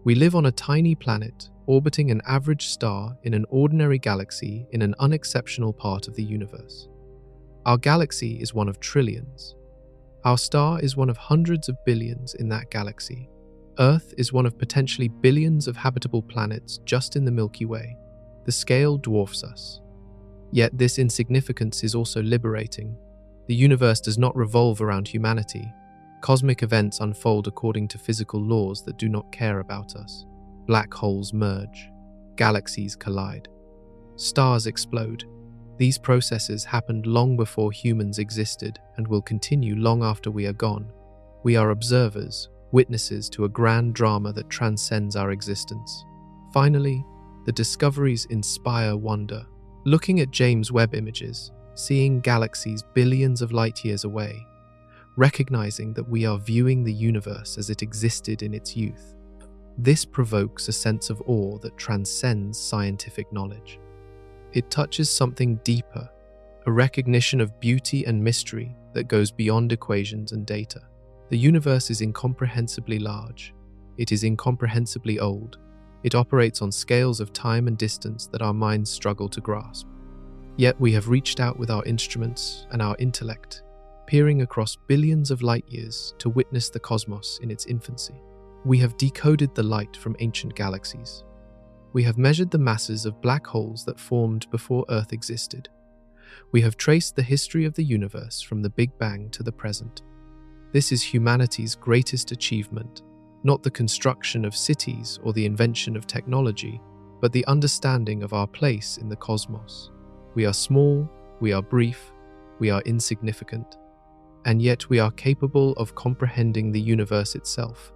We live on a tiny planet, orbiting an average star in an ordinary galaxy in an unexceptional part of the universe. Our galaxy is one of trillions. Our star is one of hundreds of billions in that galaxy. Earth is one of potentially billions of habitable planets just in the Milky Way. The scale dwarfs us. Yet this insignificance is also liberating. The universe does not revolve around humanity. Cosmic events unfold according to physical laws that do not care about us. Black holes merge. Galaxies collide. Stars explode. These processes happened long before humans existed and will continue long after we are gone. We are observers, witnesses to a grand drama that transcends our existence. Finally, the discoveries inspire wonder. Looking at James Webb images, seeing galaxies billions of light years away, recognizing that we are viewing the universe as it existed in its youth, this provokes a sense of awe that transcends scientific knowledge. It touches something deeper, a recognition of beauty and mystery that goes beyond equations and data. The universe is incomprehensibly large. It is incomprehensibly old. It operates on scales of time and distance that our minds struggle to grasp. Yet we have reached out with our instruments and our intellect, peering across billions of light years to witness the cosmos in its infancy. We have decoded the light from ancient galaxies. We have measured the masses of black holes that formed before Earth existed. We have traced the history of the universe from the Big Bang to the present. This is humanity's greatest achievement, not the construction of cities or the invention of technology, but the understanding of our place in the cosmos. We are small, we are brief, we are insignificant, and yet we are capable of comprehending the universe itself.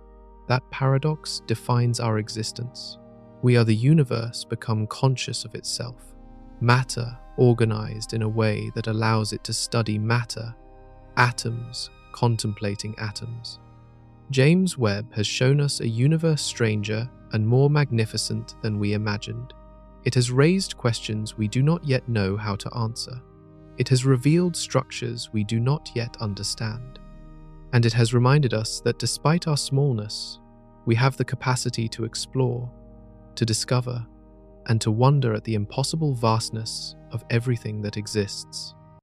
That paradox defines our existence. We are the universe become conscious of itself, matter organized in a way that allows it to study matter, atoms contemplating atoms. James Webb has shown us a universe stranger and more magnificent than we imagined. It has raised questions we do not yet know how to answer. It has revealed structures we do not yet understand. And it has reminded us that despite our smallness, we have the capacity to explore, to discover, and to wonder at the impossible vastness of everything that exists.